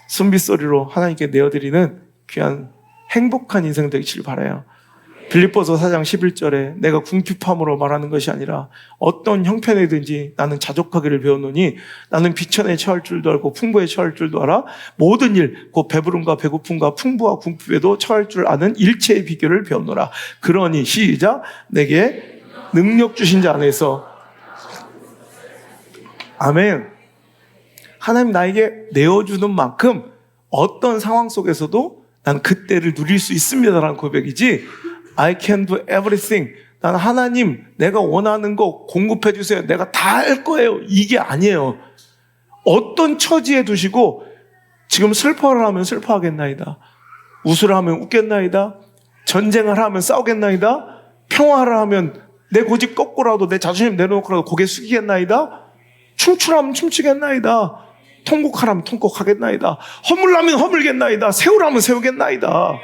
순빗소리로 하나님께 내어드리는 귀한 행복한 인생 되기를 바라요. 빌립보서 4장 11절에 내가 궁핍함으로 말하는 것이 아니라 어떤 형편이든지 나는 자족하기를 배웠노니 나는 비천에 처할 줄도 알고 풍부에 처할 줄도 알아 모든 일 곧 배부름과 배고픔과 풍부와 궁핍에도 처할 줄 아는 일체의 비결을 배웠노라. 그러니 시작 내게 능력 주신 자 안에서 아멘. 하나님 나에게 내어주는 만큼 어떤 상황 속에서도 난 그때를 누릴 수 있습니다라는 고백이지 I can do everything. 난 하나님 내가 원하는 거 공급해 주세요. 내가 다 할 거예요. 이게 아니에요. 어떤 처지에 두시고 지금 슬퍼를 하면 슬퍼하겠나이다. 웃으라 하면 웃겠나이다. 전쟁을 하면 싸우겠나이다. 평화를 하면 내 고집 꺾고라도 내 자존심 내려놓고라도 고개 숙이겠나이다. 춤추라면 춤추겠나이다. 통곡하라면 통곡하겠나이다. 허물라면 허물겠나이다. 세우라면 세우겠나이다.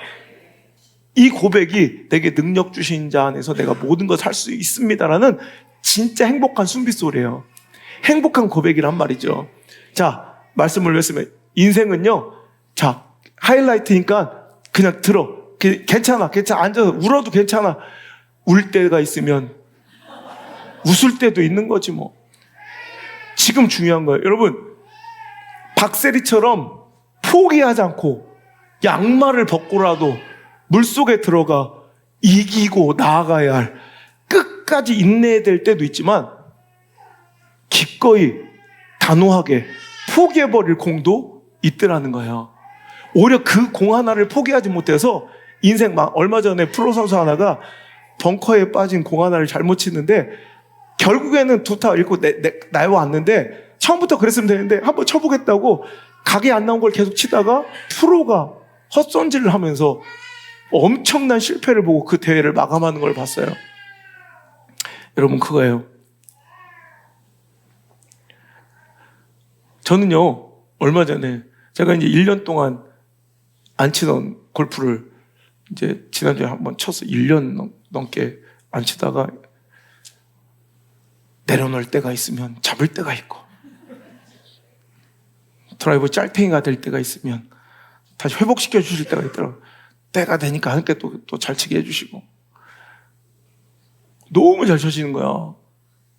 이 고백이 내게 능력 주신 자 안에서 내가 모든 것을 할 수 있습니다라는 진짜 행복한 순빗소리예요. 행복한 고백이란 말이죠. 자, 말씀을 했으면 인생은요. 자, 하이라이트니까 그냥 들어. 괜찮아. 앉아서 울어도 괜찮아. 울 때가 있으면 웃을 때도 있는 거지 뭐. 지금 중요한 거예요. 여러분, 박세리처럼 포기하지 않고 양말을 벗고라도 물속에 들어가 이기고 나아가야 할 끝까지 인내해야 될 때도 있지만 기꺼이 단호하게 포기해버릴 공도 있더라는 거예요. 오히려 그 공 하나를 포기하지 못해서 인생 막 얼마 전에 프로 선수 하나가 벙커에 빠진 공 하나를 잘못 치는데 결국에는 두 타 잃고 나와 왔는데 처음부터 그랬으면 되는데 한번 쳐보겠다고 각이 안 나온 걸 계속 치다가 프로가 헛손질을 하면서 엄청난 실패를 보고 그 대회를 마감하는 걸 봤어요. 여러분 그거예요. 저는요 얼마 전에 제가 이제 1년 동안 안 치던 골프를 이제 지난주에 한번 쳐서 1년 넘게 안 치다가 내려놓을 때가 있으면 잡을 때가 있고 드라이버 짤탱이가 될 때가 있으면 다시 회복시켜 주실 때가 있더라고요. 때가 되니까 함께 또 잘 치게 해주시고 너무 잘 쳐지는 거야.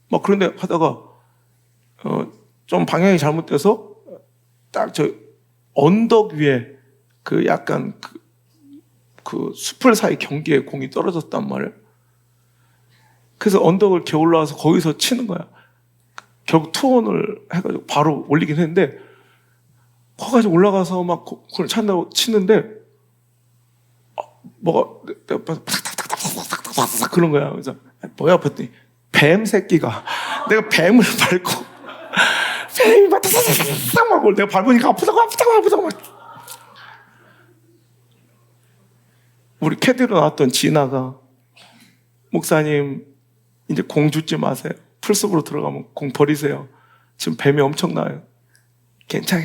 막 그런데 하다가 좀 방향이 잘못돼서 딱 저 언덕 위에 그 약간 그 숲을 사이 경계에 공이 떨어졌단 말이에요. 그래서 언덕을 기어 올라와서 거기서 치는 거야. 결국 투혼을 해가지고 바로 올리긴 했는데 거기까지 올라가서 막 그걸 찬다고 치는데 뭐가 내가 탁탁탁탁탁탁탁 그런 거야. 그래서 뭐야 봤더니 뱀 새끼가 내가 뱀을 밟고 뱀이 막 탁탁탁탁 막 내가 밟으니까 아프다고 막 우리 캐디로 나왔던 진아가 목사님 이제 공 주지 마세요. 풀숲으로 들어가면 공 버리세요. 지금 뱀이 엄청나요. 괜찮아.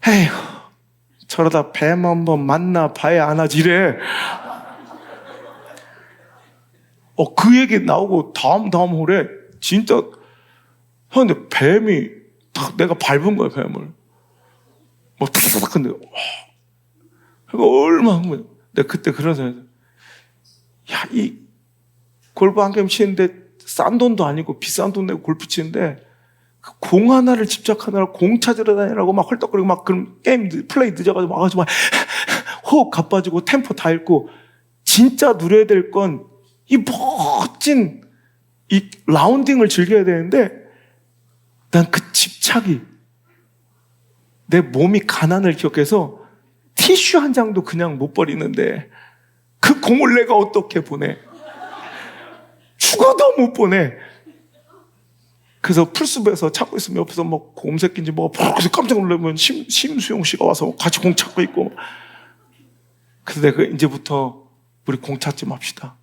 에휴, 저러다 뱀 한번 만나 봐야 안 하지 이래. 그 얘기 나오고 다음 홀에 진짜 근데 뱀이 딱 내가 밟은 거야 뱀을. 뭐 탁탁탁 근데 이거 얼마나 내가 그때 그런 생각이 야, 이 골프 한 게임 치는데 싼 돈도 아니고 비싼 돈 내고 골프 치는데 그 공 하나를 집착하느라 공 찾으러 다니라고 막 헐떡거리고 막 그럼 게임 플레이 늦어가지고 와가지고 막 호흡 가빠지고 템포 다 잃고 진짜 누려야 될 건 이 멋진 이 라운딩을 즐겨야 되는데 난 그 집착이 내 몸이 가난을 기억해서 티슈 한 장도 그냥 못 버리는데 그 공을 내가 어떻게 보내? 죽어도 못 보내. 그래서 풀숲에서 찾고 있으면 옆에서 뭐 곰새끼인지 뭐가 그래서 깜짝 놀라면 심수용 씨가 와서 같이 공 찾고 있고. 그래서 내가 이제부터 우리 공 찾지 맙시다.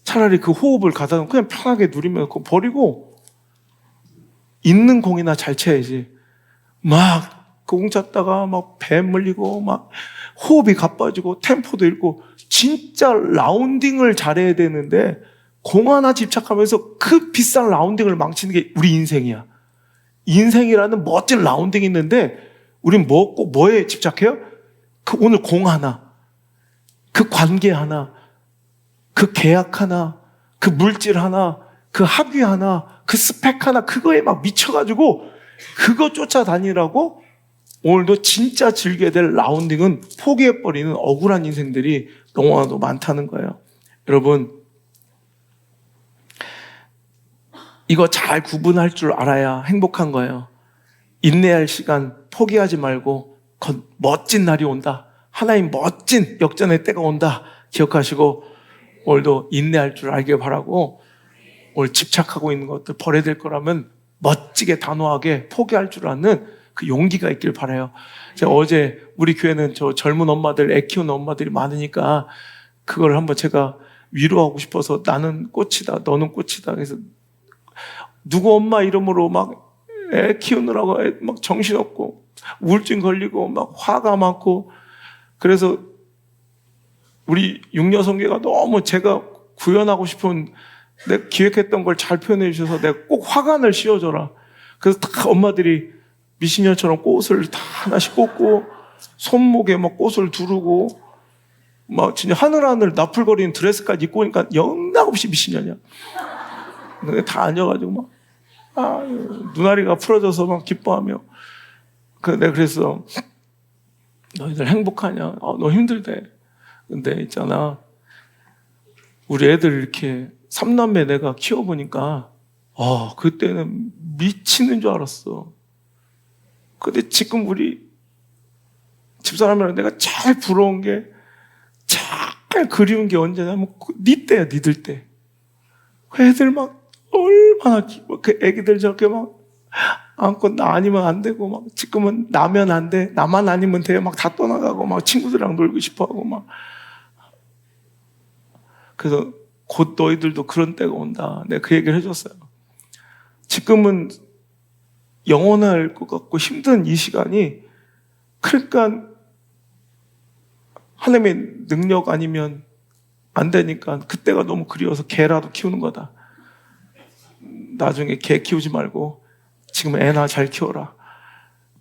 차라리 그 호흡을 가다 놓고 그냥 편하게 누리면 그거 버리고 있는 공이나 잘 쳐야지. 막 그 공 찾다가 막 배 물리고 막 호흡이 가빠지고 템포도 잃고 진짜 라운딩을 잘해야 되는데 공 하나 집착하면서 그 비싼 라운딩을 망치는 게 우리 인생이야. 인생이라는 멋진 라운딩이 있는데 우린 꼭 뭐에 집착해요? 그 오늘 공 하나, 그 관계 하나, 그 계약 하나, 그 물질 하나, 그 학위 하나, 그 스펙 하나, 그거에 막 미쳐가지고 그거 쫓아다니라고 오늘도 진짜 즐겨야 될 라운딩은 포기해버리는 억울한 인생들이 너무나도 많다는 거예요. 여러분, 이거 잘 구분할 줄 알아야 행복한 거예요. 인내할 시간 포기하지 말고 멋진 날이 온다. 하나님 멋진 역전의 때가 온다. 기억하시고 오늘도 인내할 줄 알길 바라고 오늘 집착하고 있는 것들 버려야 될 거라면 멋지게 단호하게 포기할 줄 아는 그 용기가 있길 바라요. 제가 어제 우리 교회는 저 젊은 엄마들, 애 키우는 엄마들이 많으니까 그걸 한번 제가 위로하고 싶어서 나는 꽃이다, 너는 꽃이다. 그래서 누구 엄마 이름으로 막 애 키우느라고 막 정신없고 우울증 걸리고 막 화가 많고 그래서 우리 육녀성계가 너무 제가 구현하고 싶은 내가 기획했던 걸 잘 표현해 주셔서 내가 꼭 화관을 씌워줘라. 그래서 다 엄마들이 미신년처럼 꽃을 다 하나씩 꽂고 손목에 막 꽃을 두르고 막 진짜 하늘하늘 나풀거리는 드레스까지 입고 오니까 영락없이 미신년이야. 다 앉아가지고 막 눈아리가 풀어져서 막 기뻐하며 내가 그래서 너희들 행복하냐? 너 힘들대. 근데 있잖아 우리 애들 이렇게 3남매 내가 키워보니까 그때는 미치는 줄 알았어. 근데 지금 우리 집사람이랑 내가 제일 부러운 게 제일 그리운 게 언제냐면 니 때야, 니들 때. 그 애들 막 얼마나 그 애기들 저렇게 막 안고 나 아니면 안 되고 막 지금은 나면 안 돼, 나만 아니면 돼, 막 다 떠나가고 막 친구들이랑 놀고 싶어하고 막. 그래서 곧 너희들도 그런 때가 온다. 내가 그 얘기를 해줬어요. 지금은 영원할 것 같고 힘든 이 시간이 그러니까 하나님의 능력 아니면 안 되니까 그때가 너무 그리워서 개라도 키우는 거다. 나중에 개 키우지 말고 지금 애나 잘 키워라.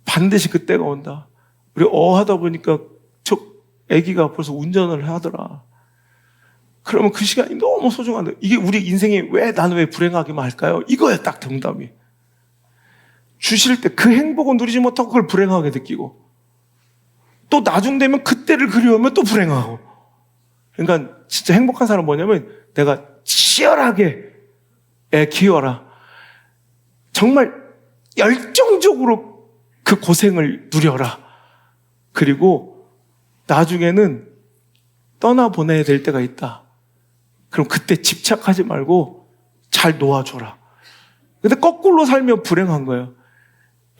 반드시 그때가 온다. 우리 하다 보니까 저 애기가 벌써 운전을 하더라. 그러면 그 시간이 너무 소중한데 이게 우리 인생이 나는 왜 불행하기만 할까요? 이거야 딱 정답이. 주실 때 그 행복은 누리지 못하고 그걸 불행하게 느끼고 또 나중 되면 그때를 그리우면 또 불행하고. 그러니까 진짜 행복한 사람은 뭐냐면 내가 치열하게 애 키워라. 정말 열정적으로 그 고생을 누려라. 그리고 나중에는 떠나보내야 될 때가 있다. 그럼 그때 집착하지 말고 잘 놓아줘라. 근데 거꾸로 살면 불행한 거예요.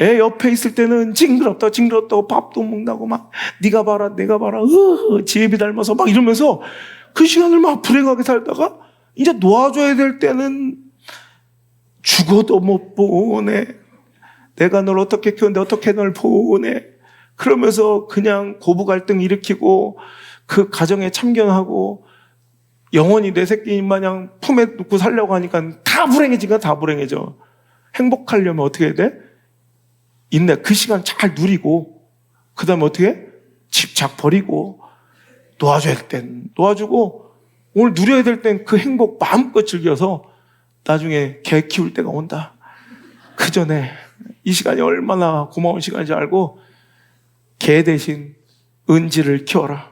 애 옆에 있을 때는 징그럽다고 밥도 먹는다고 막 네가 봐라 내가 봐라 지혜비 닮아서 막 이러면서 그 시간을 막 불행하게 살다가 이제 놓아줘야 될 때는 죽어도 못 보내. 내가 널 어떻게 키웠는데 어떻게 널 보내. 그러면서 그냥 고부 갈등 일으키고 그 가정에 참견하고 영원히 내 새끼인 마냥 품에 놓고 살려고 하니까 다 불행해지니까 다 불행해져. 행복하려면 어떻게 해야 돼? 인내. 그 시간 잘 누리고 그 다음에 어떻게 해? 집착 버리고 놓아줘야 될 땐 놓아주고 오늘 누려야 될 땐 그 행복 마음껏 즐겨서 나중에 개 키울 때가 온다. 그 전에 이 시간이 얼마나 고마운 시간인지 알고 개 대신 은지를 키워라.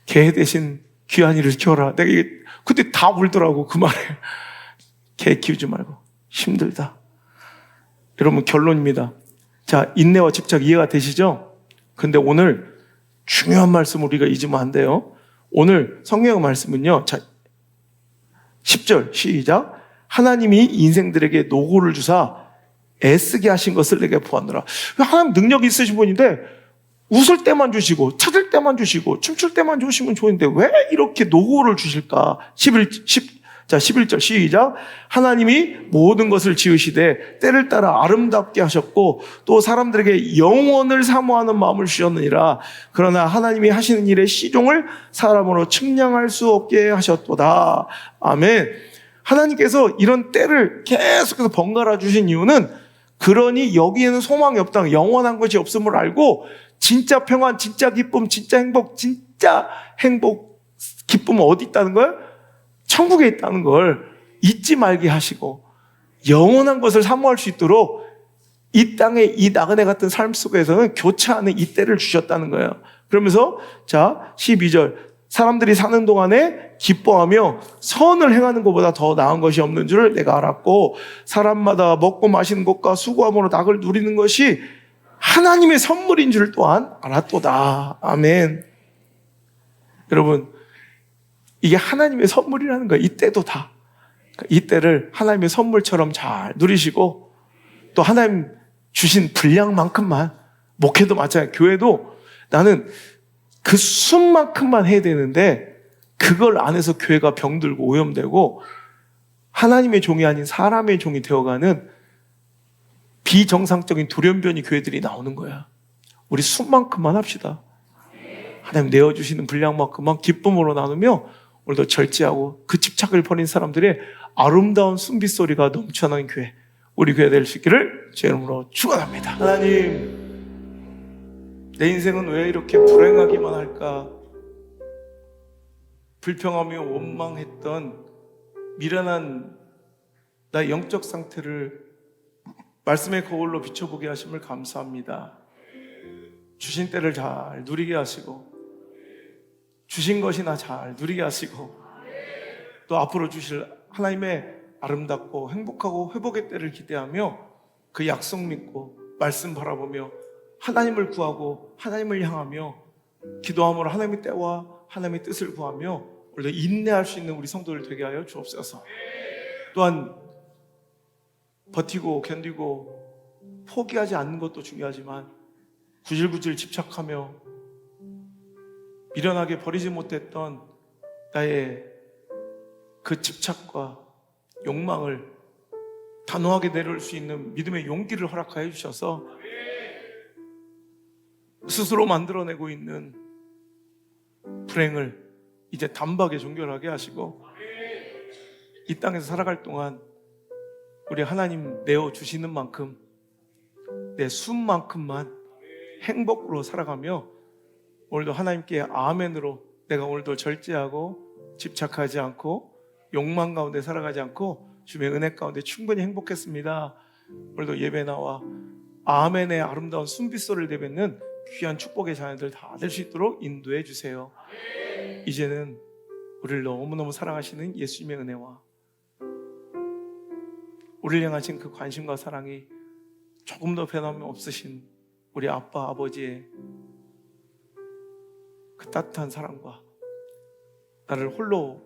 개 대신 귀한이를 키워라. 내가 이게 그때 다 울더라고 그 말에. 개 키우지 말고 힘들다. 여러분 결론입니다. 자, 인내와 집착 이해가 되시죠? 근데 오늘 중요한 말씀 우리가 잊으면 안 돼요. 오늘 성경의 말씀은요. 자, 10절 시작. 하나님이 인생들에게 노고를 주사 애쓰게 하신 것을 내게 보았노라. 하나님 능력이 있으신 분인데 웃을 때만 주시고 찾을 때만 주시고 춤출 때만 주시면 좋은데 왜 이렇게 노고를 주실까? 11절 시작. 하나님이 모든 것을 지으시되 때를 따라 아름답게 하셨고 또 사람들에게 영원을 사모하는 마음을 주셨느니라. 그러나 하나님이 하시는 일의 시종을 사람으로 측량할 수 없게 하셨도다. 아멘. 하나님께서 이런 때를 계속해서 번갈아 주신 이유는 그러니 여기에는 소망이 없다, 영원한 것이 없음을 알고 진짜 평안, 진짜 기쁨, 진짜 행복, 기쁨은 어디 있다는 걸? 천국에 있다는 걸 잊지 말게 하시고 영원한 것을 사모할 수 있도록 이 땅에 이 나그네 같은 삶 속에서는 교차하는 이 때를 주셨다는 거예요. 그러면서 자 12절 사람들이 사는 동안에 기뻐하며 선을 행하는 것보다 더 나은 것이 없는 줄을 내가 알았고 사람마다 먹고 마시는 것과 수고함으로 낙을 누리는 것이 하나님의 선물인 줄 또한 알았도다. 아멘. 여러분 이게 하나님의 선물이라는 거예요. 이 때도 다. 이 때를 하나님의 선물처럼 잘 누리시고 또 하나님 주신 분량만큼만 목회도 마찬가지예요. 교회도 나는 그 수만큼만 해야 되는데 그걸 안에서 교회가 병들고 오염되고 하나님의 종이 아닌 사람의 종이 되어가는 비정상적인 돌연변이 교회들이 나오는 거야. 우리 수만큼만 합시다. 하나님 내어주시는 분량만큼만 기쁨으로 나누며 오늘도 절제하고 그 집착을 버린 사람들의 아름다운 숨빗소리가 넘쳐나는 교회, 우리 교회 될 수 있기를 제 이름으로 축원합니다. 하나님, 내 인생은 왜 이렇게 불행하기만 할까? 불평하며 원망했던 미련한 나의 영적 상태를 말씀의 거울로 비춰보게 하심을 감사합니다. 주신 때를 잘 누리게 하시고 주신 것이나 잘 누리게 하시고 또 앞으로 주실 하나님의 아름답고 행복하고 회복의 때를 기대하며 그 약속 믿고 말씀 바라보며 하나님을 구하고 하나님을 향하며 기도함으로 하나님의 때와 하나님의 뜻을 구하며 오늘도 인내할 수 있는 우리 성도들 되게 하여 주옵소서. 또한 버티고 견디고 포기하지 않는 것도 중요하지만 구질구질 집착하며 미련하게 버리지 못했던 나의 그 집착과 욕망을 단호하게 내려올 수 있는 믿음의 용기를 허락하여 주셔서 스스로 만들어내고 있는 불행을 이제 단박에 종결하게 하시고 이 땅에서 살아갈 동안 우리 하나님 내어주시는 만큼 내 숨만큼만 행복으로 살아가며 오늘도 하나님께 아멘으로 내가 오늘도 절제하고 집착하지 않고 욕망 가운데 살아가지 않고 주님의 은혜 가운데 충분히 행복했습니다. 오늘도 예배 나와 아멘의 아름다운 숨빗소리를 내뱉는 귀한 축복의 자녀들 다 될 수 있도록 인도해 주세요. 이제는 우리를 너무너무 사랑하시는 예수님의 은혜와 우리를 향하신 그 관심과 사랑이 조금 더 변함이 없으신 우리 아빠 아버지의 그 따뜻한 사랑과 나를 홀로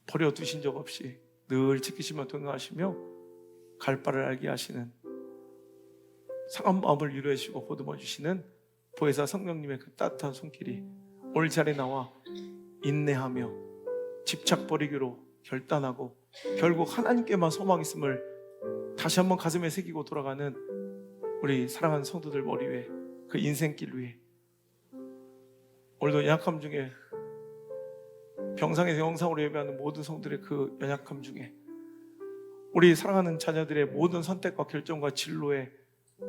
버려두신 적 없이 늘 지키시며 동행하시며 갈 바를 알게 하시는 상한 마음을 위로해 주시고 보듬어 주시는 보혜사 성령님의 그 따뜻한 손길이 오늘 자리에 나와 인내하며 집착 버리기로 결단하고 결국 하나님께만 소망 있음을 다시 한번 가슴에 새기고 돌아가는 우리 사랑하는 성도들 머리 위에 그 인생길 위에 오늘도 연약함 중에 병상에서 영상으로 예배하는 모든 성들의 그 연약함 중에 우리 사랑하는 자녀들의 모든 선택과 결정과 진로의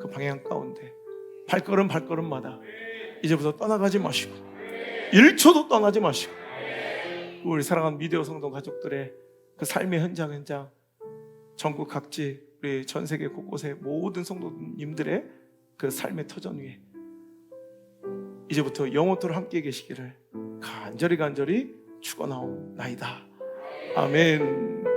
그 방향 가운데 발걸음마다 이제부터 떠나가지 마시고 1초도 떠나지 마시고 우리 사랑하는 미디어 성도 가족들의 그 삶의 현장 전국 각지 우리 전 세계 곳곳의 모든 성도님들의 그 삶의 터전 위에 이제부터 영원토록 함께 계시기를 간절히 축원하옵나이다. 아멘.